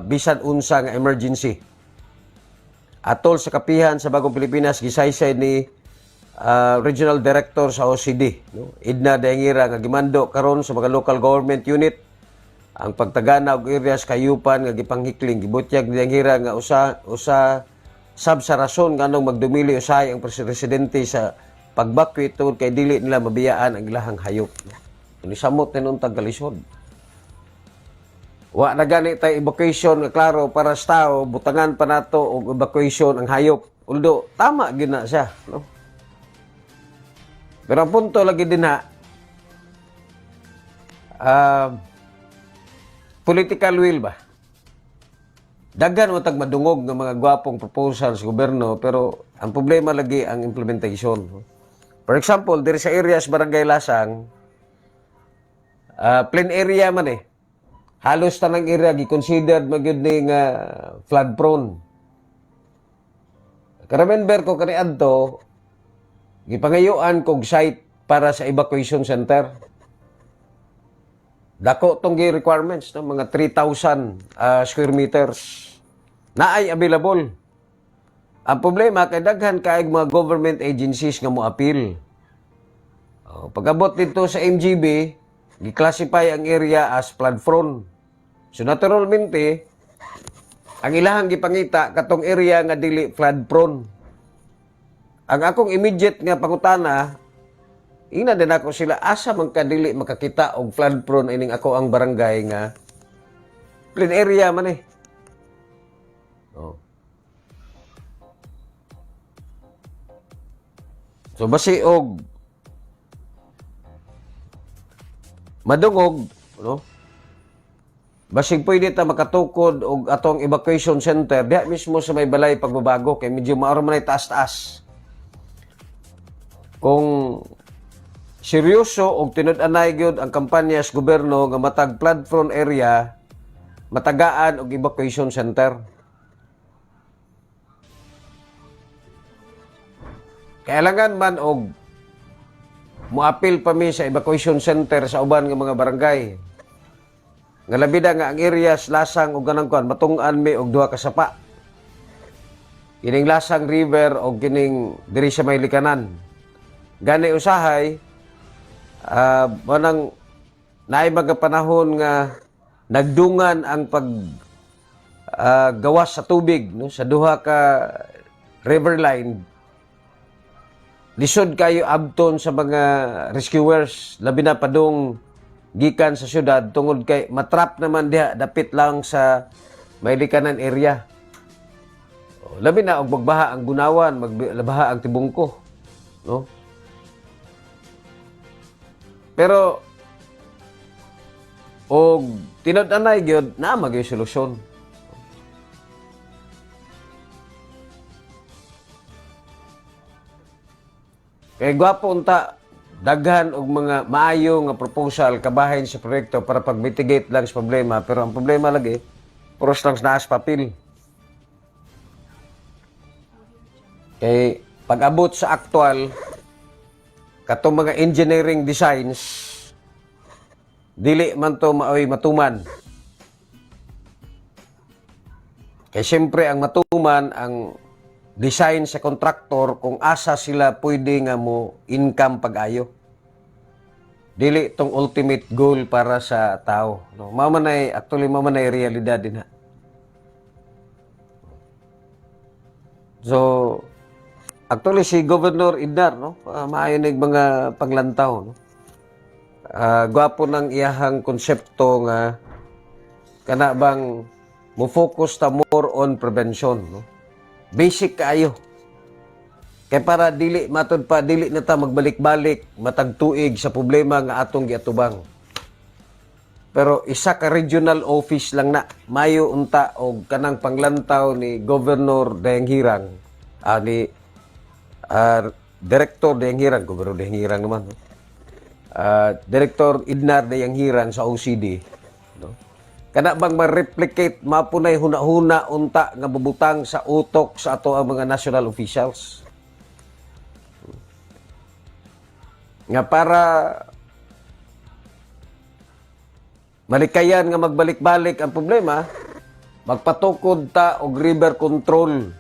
bisan unsa nga emergency. Atol sa kapihan sa Bagong Pilipinas, gisaysay ni Regional Director sa OCD, no? Edna Dayangira, nga gimando karon sa mga local government unit ang pagtagana og areas kayupan nga gipanghikling. Gibutyag ni Dayangira nga usa sab sa rason nganong magdumili usahay ang presidente sa pagbakwit tungod kay dili nila mabiyaan ang ilahang hayop. Ini samot ni nuntag kalisod. Wa na gani tay evacuation nga klaro para sa tao, butangan pa nato og evacuation ang hayop. Although tama gyud na siya, no? Pero ang punto lagi din ha, political will ba? Daghan matag madungog ng mga gwapong proposal sa gobyerno, pero ang problema lagi ang implementation. For example, diri sa areas Barangay Lasang, plain area man eh. Halos tanang area gi-considered magyud ni nga flood prone. Remember ko kaniadto gipangayuan kog site para sa evacuation center. Dako tong requirements no, mga 3,000 square meters na ay available. Ang problema kay daghan kaayong mga government agencies nga mo-appeal. Pag-abot dito sa MGB, gi-classify ang area as flood prone. So naturalmente, ang ilahang gipangita katong area nga dili flood prone. Ang akong immediate nga pangutana, ina din ako sila asa man kadili makakita og flood prone ining ako ang barangay nga plain area man eh. Oh. So basi og madungog, no? Basig pwede ta makatukod og atong evacuation center diha mismo sa may balay pagbabago kay medyo maaro man ay taas-taas. Kung seryoso og tinud-anay gyud ang kampanya sa gobyerno nga matag flood prone area, matagaan og evacuation center. Kailangan man og muapil pa mi sa evacuation center sa uban nga mga barangay. Nga labida nga ang areas Lasang ug ganang kuan matung-an mi og duha ka sapa. Kining Lasang River og kining diri sa may likanan. Gani usahay manang naay mga panahon nga nagdungan ang pag gawas sa tubig no sa duha ka river line. Lisod kayo abton sa mga rescuers labi na padung gikan sa syudad tungod kay matrap naman diha dapit lang sa may likanan area. Labi na og magbaha ang Gunawan, magbaha ang Tibungko, no? Pero og tinud-anay gyud na magay solusyon. Kay gwapo unta daghan og mga maayo nga proposal kabahin sa proyekto para pag-mitigate lang sa problema, pero ang problema lagi puros lang naas papel. Kay pag-abot sa aktual katong mga engineering designs dili man to maoy matuman. Kay siyempre ang matuman ang design sa kontraktor kung asa sila pwede nga mo income pag-ayo. Dili tong ultimate goal para sa tao. No? Actually mamanay realidad din ha. So, actually si Governor Idnar, no? Maayo nig mga paglantaw, no? Gwapo ng iyahang konsepto nga kana bang mo focus ta more on prevention, no? Basic kaayo. Kay para dili matud pa dili na ta magbalik-balik matag tuig sa problema nga atong giatubang. Pero isa ka regional office lang na mayo unta og kanang panglantaw ni Governor Dayang Hirang, ni Director Dayang Hirang, Governor Dayang Hirang naman, no? Director Idnar Dayang Hirang sa OCD, no? Kana bang ma-replicate mapunay huna-huna unta nga bubutang sa utok sa ato ang mga national officials. Nga para malikayan nga magbalik-balik ang problema, magpatukod ta og river control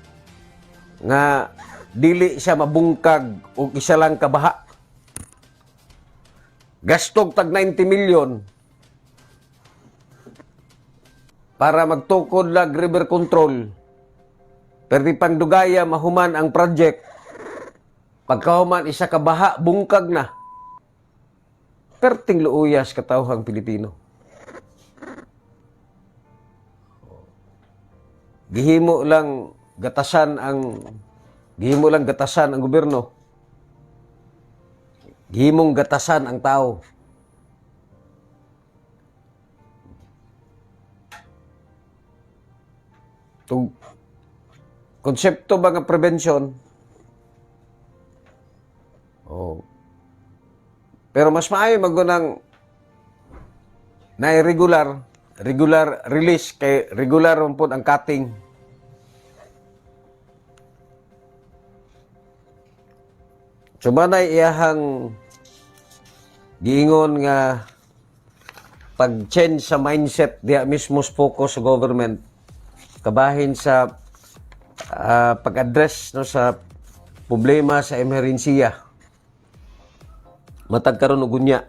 nga dili siya mabungkag og isa lang kabaha. Gastog tag 90 million para magtukod lag river control. Pero di pang dugaya mahuman ang project. Pagkahuman isa kabaha, bungkag na. Perting luuyas katawhang Pilipino. Gihimo lang gatasan ang gobyerno. Gihimong gatasan ang tao. Konsepto ba nga prevention? Oh. Pero mas maayo magunang na regular release kay regular man pod ang cutting. Sumanay iyahang giingon nga pag-change sa mindset diya mismo focus sa government kabahin sa pag-address no sa problema sa emerhensiya. Matag karon og unya.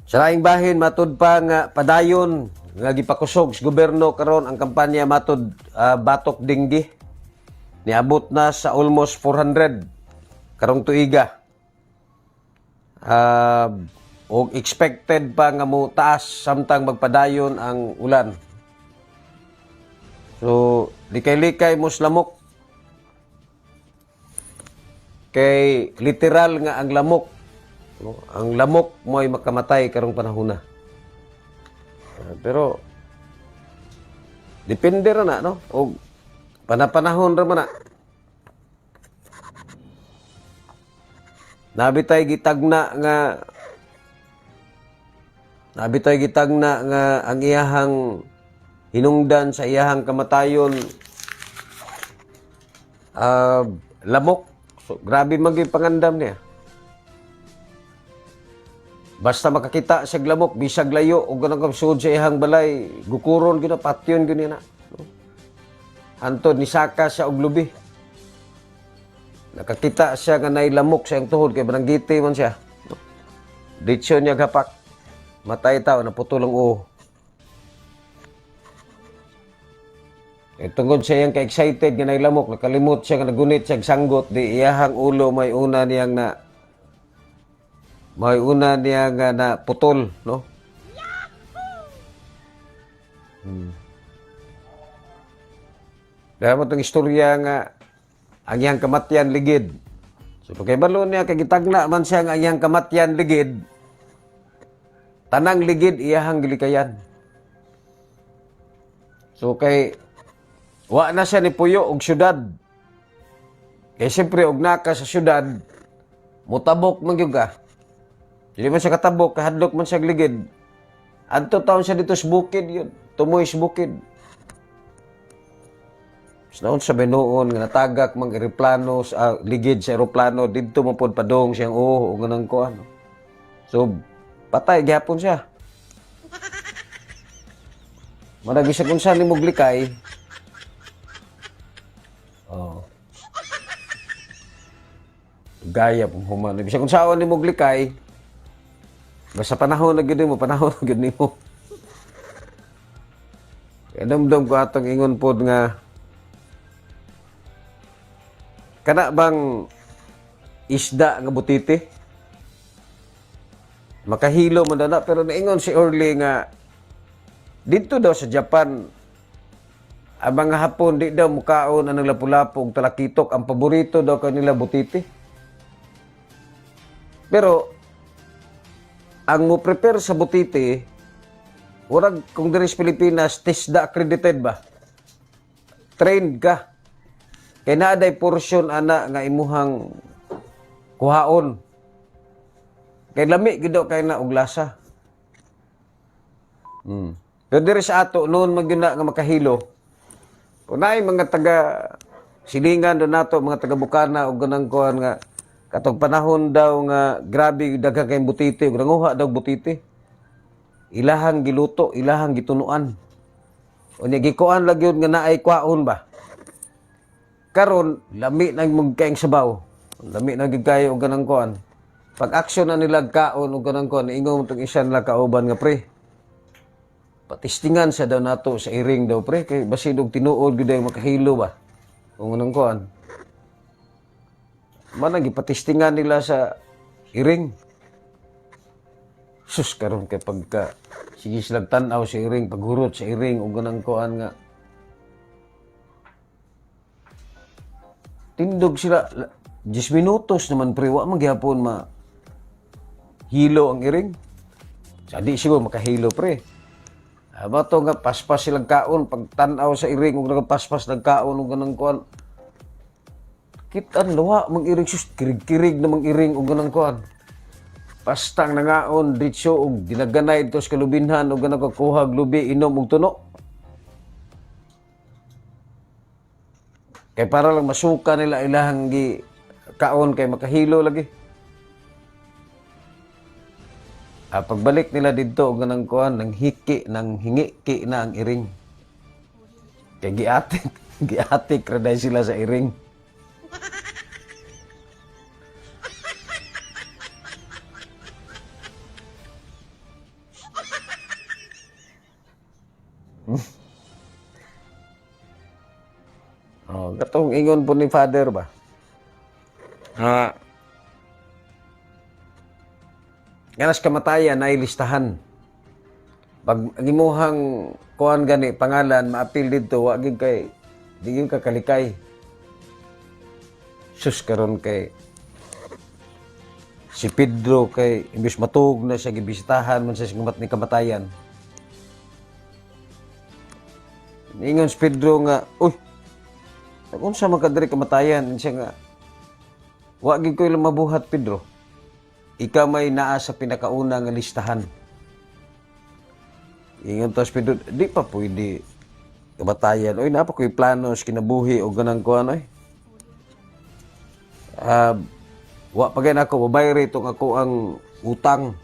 Sa laing bahin matud pa nga padayon nga gipakusog sa gobyerno karon ang kampanya matud batok dinggi niabot na sa almost 400 karong tuiga. O expected pa nga mo taas samtang magpadayon ang ulan. So, likay-likay mo lamok. Kay literal nga ang lamok. No? Ang lamok mo ay makamatay karong panahon na. Pero, depende ra na, no? O panapanahon ra man na. Nabitay gitagna nga ang iyahang hinungdan sa iyahang kamatayon lamok. So, grabe maging pangandam niya. Basta makakita siya lamok, bisag layo, o ganang kapsud sa iyahang balay, gukuron gina, patyon gina na. Hantod, nisaka siya og lubi. Nakakita siya nga nailamok sa iyang tuhod, kaya bananggiti man siya. Ditsyo niya gapak. Matay tao, naputol ang uho. Tungkol siya yung ka-excited nga nailamok, nakalimot siya nga nagunit siya sanggot, di iyahang ulo may una niyang na putol, no? Dahil mo itong istorya nga ang iyang kamatyan ligid. So pagkaibalo niya, kagitagna man siya nga ang iyang kamatyan ligid, tanang ligid iyahang gilikayan. So kay wa na siya ni puyo og syudad. Kay siyempre og naka sa syudad, mutabok man gyud ka. Dili man siya katabok, kahadlok man siya ligid. Adto taon siya dito sa bukid yun. Tumoy sa bukid. Naon sa binuon nga natagak mang eroplano sa ligid sa eroplano didto man pod padong siyang o ganang ko ano. So patay gyapon siya. Maragi siya kung saan ni muglikay. Oh. Gaya pong human. Bisa kung saan ni muglikay. Basta panahon na gid mo, panahon na gid nimo. Kadamdam ko atong ingon pod nga kana bang isda nga butiti? Makahilo man na pero naingon si Orly nga dito daw sa Japan ang mga Hapon di daw mukaon ang lapu-lapu og talakitok, ang paborito daw kanila butiti. Pero ang mo prepare sa butiti urag kung diri sa Pilipinas TISDA accredited ba? Trained ka. Kaya naaday portion ana nga imuhang kuhaon. Kay lami gid kay na og lasa. Pero diri sa ato noon magyuna nga makahilo. Unay mga taga silingan do nato mga taga Bukana og ganang kuan nga katong panahon daw nga grabe daghang kay butiti ug nanguha daw butiti. Ilahang giluto, ilahang gitunuan. Unya gikuan lang yun nga naay kwaon ba. Karon lami nang magkaing sabaw. Lami na gid kayo og ganang kuan. Pag action na nila kaon og ganang kuan, ingong tong isa nila kauban nga pre. Patistingan sa daw nato sa iring daw pre kay basin og tinuod gid makahilo ba. Ug ganang kuan. Man gipatistingan nila sa iring. Sus karon kay pagka sige silang tan-aw sa iring, paghurot sa iring ug ganang kuan nga tindog sila 10 minutos naman pre wa man gyapon ma hilo ang iring. Sadi siguro makahilo pre. Aba to nga paspas silang kaon pag tan-aw sa iring ug nagapaspas ng kaon ug ganang kuan. Kitan luwa mang iring sus kirig-kirig na mang iring ug ganang kuan. Pastang nangaon ditso og ginaganay ito sa kalubinhan og ganang kuhag lubi inom og tuno. Kay para lang masuka nila ilahang gi kaon kay makahilo lagi. Pagbalik nila dito og ganang kuan nang hiki nang hingiki na ang iring. Kay giatik giatik ra dahil sila sa iring. Oh, katong ingon po ni Father ba? Ganas kamatayan na ilistahan. Pag gimuhang kuan gani pangalan maapil dito wa gid kay di gyud ka kalikay. Sus karon kay si Pedro kay imbis matug na siya gibisitahan man sa sigumat ni kamatayan. Ingon si Pedro nga, uy, unsa man kadiri kamatayan siya nga. Wa gid ko ilang mabuhat Pedro. Ikaw may naa sa pinakauna nga listahan. Ingon to si Pedro, di pa pwede kamatayan. Uy, napa ko'y plano sa kinabuhi o ganang kuan oy. Wa pa gay nako babayre itong ako ang utang.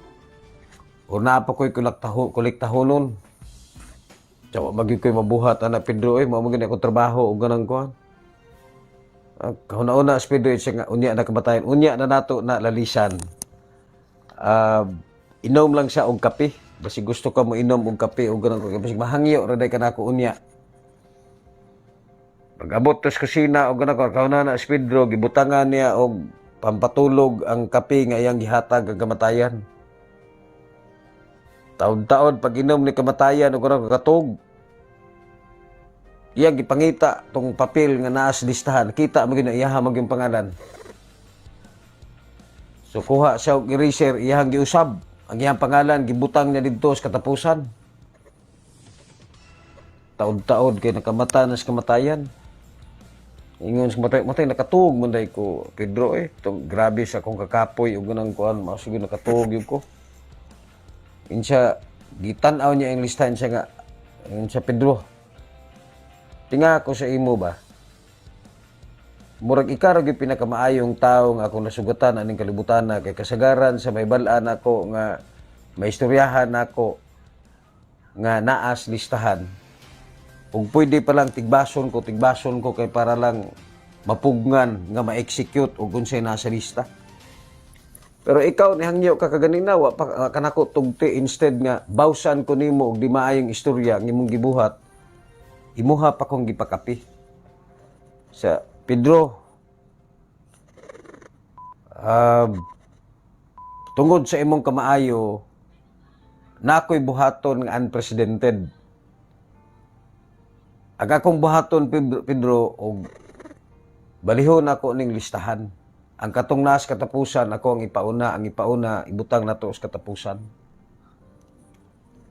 O napa ko'y kolektahonon. Tsawa magi ko'y mabuhat anak Pedro oy, mao magini ako trabaho o ganang kuan. Kahuna-una si Pedro siya nga unya na kamatayan. Unya na nato na lalisan. Inom lang siya og kape. Basi gusto ka mo inom og kape o ganang kuan. Basi mahangyo ra day kanako unya. Pag-abot to sa kusina o ganang kuan, kahuna na si Pedro gibutangan niya og pampatulog ang kape nga iyang gihatag ang kamatayan. Taon-taon pag inom ni kamatayan o ganang katog. Iya gipangita tong papel nga naa sa listahan. Kita mo gina iyaha maging pangalan. So kuha siya og eraser iyang giusab. Ang iyang pangalan gibutang niya didto sa katapusan. Taon-taon kay nakamata na sa kamatayan. Ingon sa matay nakatug man day ko Pedro grabe sa akong kakapoy ug ganang kuan mao sige nakatug yun ko. Insya gitan-aw niya ang listahan siya nga. Sa Pedro. Tinga ko sa imo ba? Murag ikaw gyud pinakamaayong tawo nga akong nasugatan aning kalibutan na kay kasagaran sa may bal-an ako nga may istoryahan ako nga naas listahan. Kung pwede pa lang tigbason ko kay para lang mapugnan nga ma-execute og unsay nasa lista. Pero ikaw nihangyo ka kaganina wa pa kanako tugti instead nga bawsan ko nimo og di maayong istorya nga imong gibuhat. Imuha pa kong gipakapi. Sa Pedro, tungod sa imong kamaayo, na ako'y buhaton nga unprecedented. Ang akong buhaton, Pedro, og balihon ako ning listahan. Ang katong nas katapusan, ako ang ipauna, ibutang nato sa katapusan.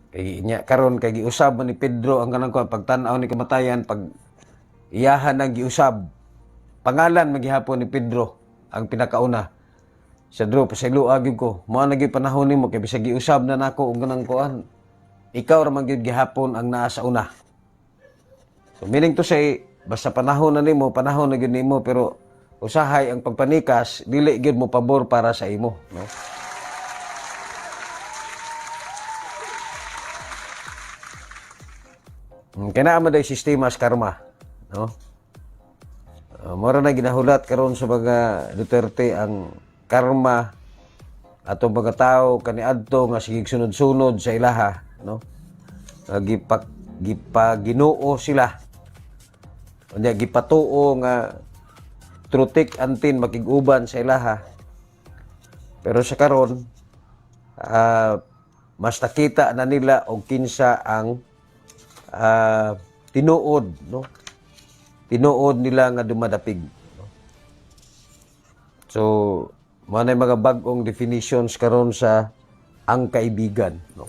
Kay nya karon kay giusab man ni Pedro ang kanang pagtan-aw ni kamatayan pag iyahan ang giusab pangalan magihapon ni Pedro ang pinakauna sa Pedro pasaylo agib ko mo na gyud panahon nimo kay bisag giusab na nako og kanang kuan ikaw ra man gyud gihapon ang naa sa una. So meaning to say, basta panahon na gyud nimo, pero usahay ang pagpanikas dili gyud mo pabor para sa imo, no? Kaya naman day sistema sa karma, no? Mora na ginahulat karon sa mga Duterte ang karma atong mga tao kaniadto nga sige sunod-sunod sa ilaha, no? Gipaginoo sila. Unya gipatuo nga trutik antin makiguban sa ilaha. Pero sa karon mas nakita na nila og kinsa ang tinuod, no? Tinuod nila nga dumadapig, no? So, mao na mga bag-ong definitions karon sa ang kaibigan, no?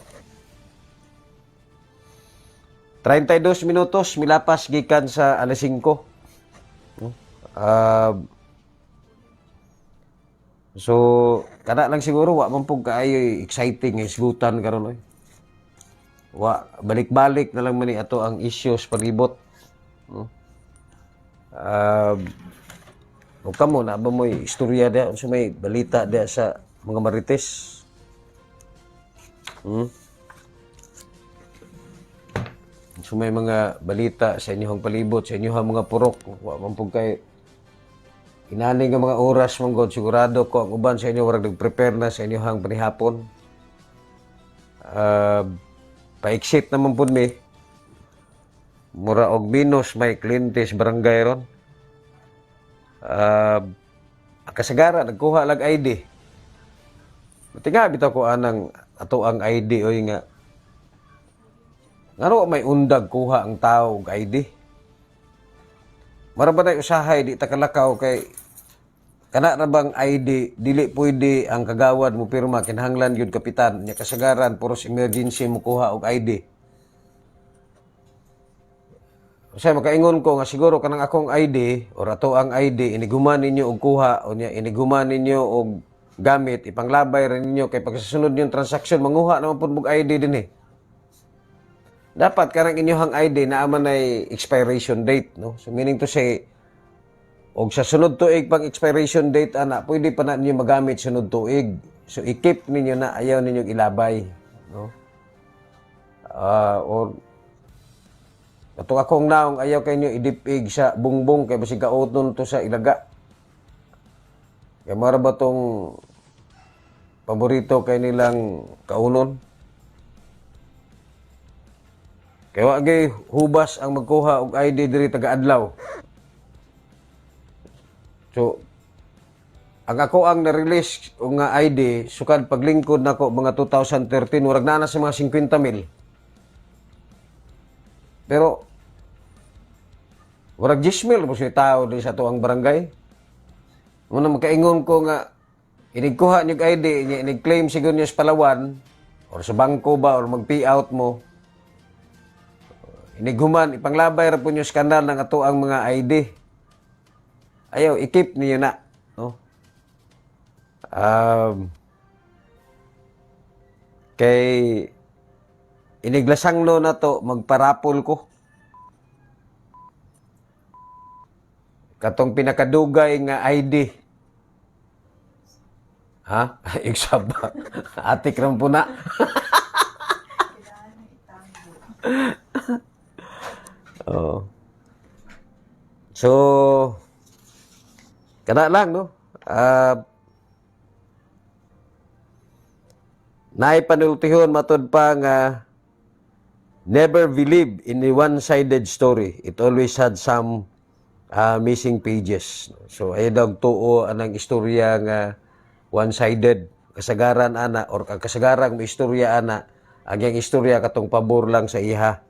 32 minutos milapas gikan sa alas 5, no? So, kana lang siguro wa man pug kaayo exciting nga isgutan karon, oy. Wa balik-balik na lang man ni ato ang issues palibot, no? O kamo na ba mo'y istorya dia unsa may balita dia sa mga marites? So may mga balita sa inyong palibot, sa inyong mga purok, wa man pug kay inani nga mga oras man god sigurado ko ang uban sa inyo warag nag-prepare na sa inyong panihapon. Pa-exit naman po mi. Mura og minus may klientes barangay ron. Kasagara, nagkuha lag ID. Matinga, bitaw ko anang ato ang ID o nga. Ngano may undag kuha ang tao og ID? Mara ba na usahay, di takalakaw kay kana na bang ID, dili pwede ang kagawad mo pirma, kinahanglan yun kapitan, nya kasagaran, puros emergency mo kuha og ID. Kasi makaingon ko nga siguro kanang akong ID, or ato ang ID, iniguman ninyo og kuha, o nya iniguman ninyo og gamit, ipanglabay rin ninyo, kay pagkasunod yung transaksyon, manguha naman po mong ID din eh. Dapat karang inyohang ID na aman ay expiration date, no? So meaning to say, og sa sunod tuig pang expiration date ana pwede pa na ninyo magamit sunod tuig. So i-keep ninyo na ayaw ninyo ilabay, no? Or ato akong naong ayaw kayo idipig sa bungbong kay basig kauton to sa ilaga. Kay mara ba tong paborito kay nilang kaunon? Kay wa gay hubas ang magkuha og ID diri taga-adlaw. So, ang ako ang na-release o nga ID, sukad paglingkod nako mga 2013, warag na sa mga 50,000. Pero, warag 10,000 po siya tao din sa tuang barangay. Muna makaingon ko nga, inigkuha niyog ID, inig-claim siguro niya sa Palawan, or sa bangko ba, or mag-payout mo. Inighuman, ipanglabay ra po niyo skandal ng ato ang mga ID. Ayaw, i-keep niyo na, no? Kay iniglasanglo na to, magparapol ko. Katong pinakadugay nga ID. Ha? Iksaba. Atik ram po na. Oh. So, kana lang, no? Naipanultihon matod pa nga never believe in a one-sided story. It always had some missing pages. So, ay daw tuo anang istorya nga one-sided. Kasagaran ana, or kasagarang may istorya ana, ang yung istorya katong pabor lang sa iha.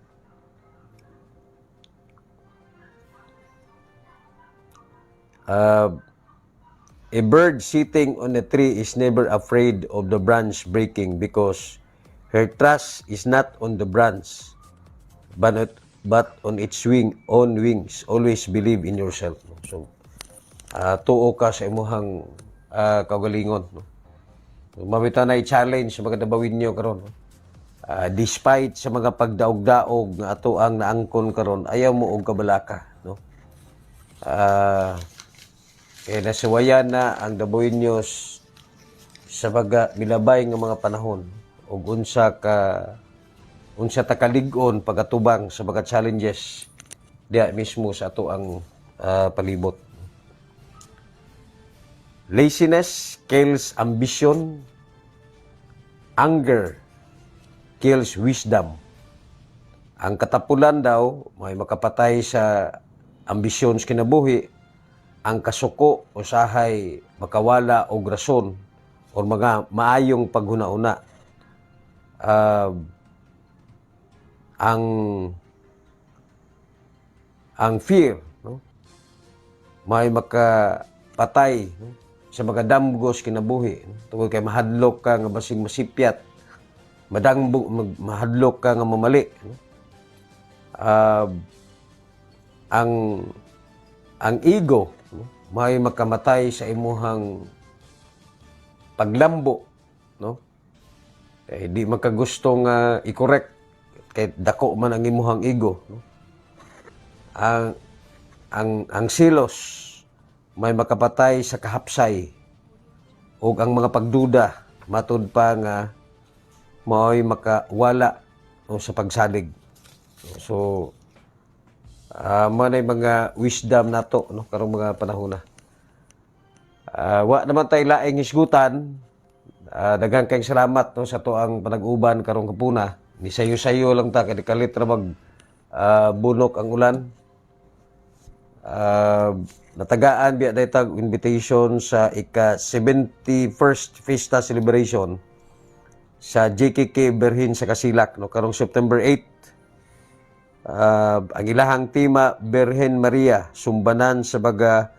A bird sitting on a tree is never afraid of the branch breaking because her trust is not on the branch, but on its own wings. Always believe in yourself. So, tuo ka sa imuhang kagalingon. No? So, mabita na i-challenge sa mga nabawin nyo karon. No? despite sa mga pagdaog-daog nga ato ang naangkon karon, ayaw mo og kabalaka, no? Kaya nasuwayan na ang Dabueños sa mga milabay nga mga panahon ug unsa ta kalig-on pagatubang sa mga challenges diya mismo sa ato ang palibot. Laziness kills ambition, anger kills wisdom. Ang katapulan daw may makapatay sa ambisyon sa kinabuhi, ang kasuko usahay makawala og rason o mga maayong paghuna-una. Ang fear, no? May makapatay, no? Sa mga damgos kinabuhi, no? Tungod kay mahadlok ka nga basing masipyat, mahadlok ka nga mamali, no? Ang ego, no? May makamatay sa imuhang paglambo, no? Di makagusto nga i-correct kay dako man ang imuhang ego, no? Ang silos may makapatay sa kahapsay ug ang mga pagduda matud pa nga may makawala, no, sa pagsalig. So manay mga wisdom nato, no, karong mga panahon na. Wa naman tay laing hisgutan. Daghang kayong salamat, no, sa to ang panag-uban karong kapuna. Ni sayo-sayo lang ta kay kalit ra mag bunok ang ulan. Natagaan biya daytag invitation sa ika-71st Fiesta Celebration sa JKK Berhin sa Kasilak, no, karong September 8. Ang ilahang tema Berhen Maria, sumbanan sa baga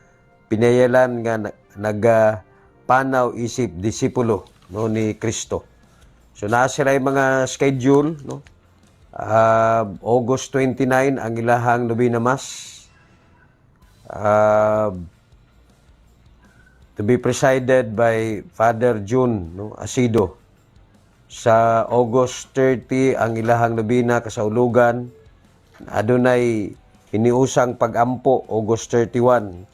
pinayalan nga nagapanaw isip disipulo, no, ni Kristo. So naa sila yung mga schedule, no. August 29 ang ilahang Novena Mass. To be presided by Father June, no, Asido. Sa August 30 ang ilahang Novena kasaulugan. Adunay iniusang pagampo August 31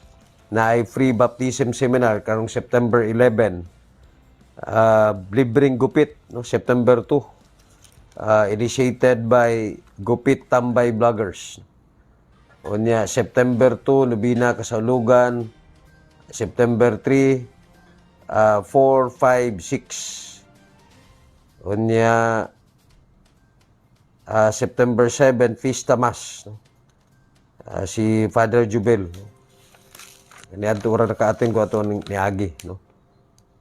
na ay free baptism seminar karong September 11. Libreng gupit, no, September 2. Initiated by Gupit Tambay Vloggers. Unya September 2 Novena kasaulugan, September 3 4, 5, 6. Unya September 7 Fiesta Mass, no? Si Father Jubel, no? Niadto ra nakaating ko ato niagi, no.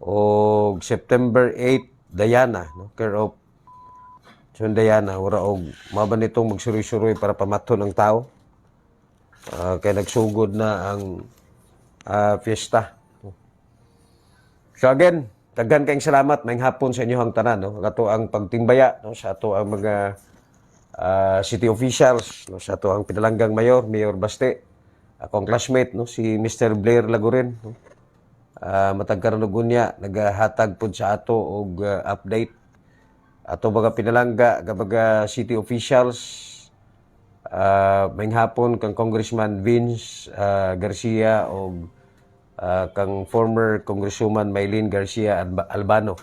O September 8 Diana, no, care of Diana, ora og maban nitong magsuroy-suroy para pamaton ang tao. Kaya nagsugod na ang fiesta. So again, daghan kayong salamat, maayong hapon sa inyong tanan, no? Ato ang pagtimbaya, no, sa ato ang mga city officials, no, sa ato ang pinalanggang mayor, Mayor Baste, akong classmate, no, si Mr. Blair Laguren, no? Matag karon og unya nagahatag pud sa ato og update ato mga pinalangga mga city officials. Maayong hapon kang Congressman Vince Garcia o kang former Congresswoman Maylene Garcia Albano.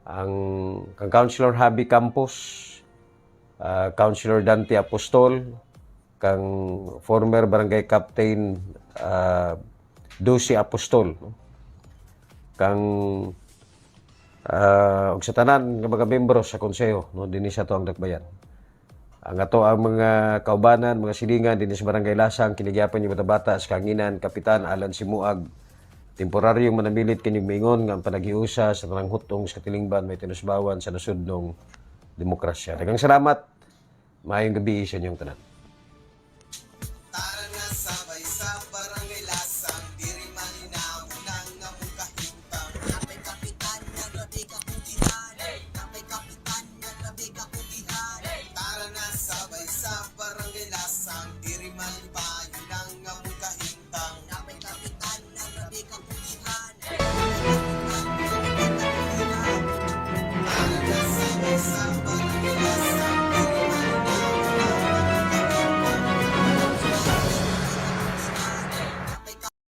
Kang Councilor Javi Campos, Councilor Dante Apostol, kang former Barangay Captain Dosi Apostol, no? Kang og sa tanan nga mga membro sa konseho, no, dinhi sa to ang dakbayan. Ang ato ang mga kaubanan, mga silingan dinhi sa Barangay Lasang, kinigyapan yung bata-bata sa Kanginan, Kapitan Alan Simuag, temporaryong manamilit kining maingon nga ang panaghiusa sa tanang hutong sa katilingban may tinusbawan sa nasudnong demokrasya. Daghang salamat. Maayong gabi sa inyong tanan. Tara na sabay sa barangay lasang, diri malinaw nang among kahintang. Napay kapitan nga labi ka pugihan, napay kapitan nga labi ka pugihan. Tara na sabay sa barangay lasang, diri malinaw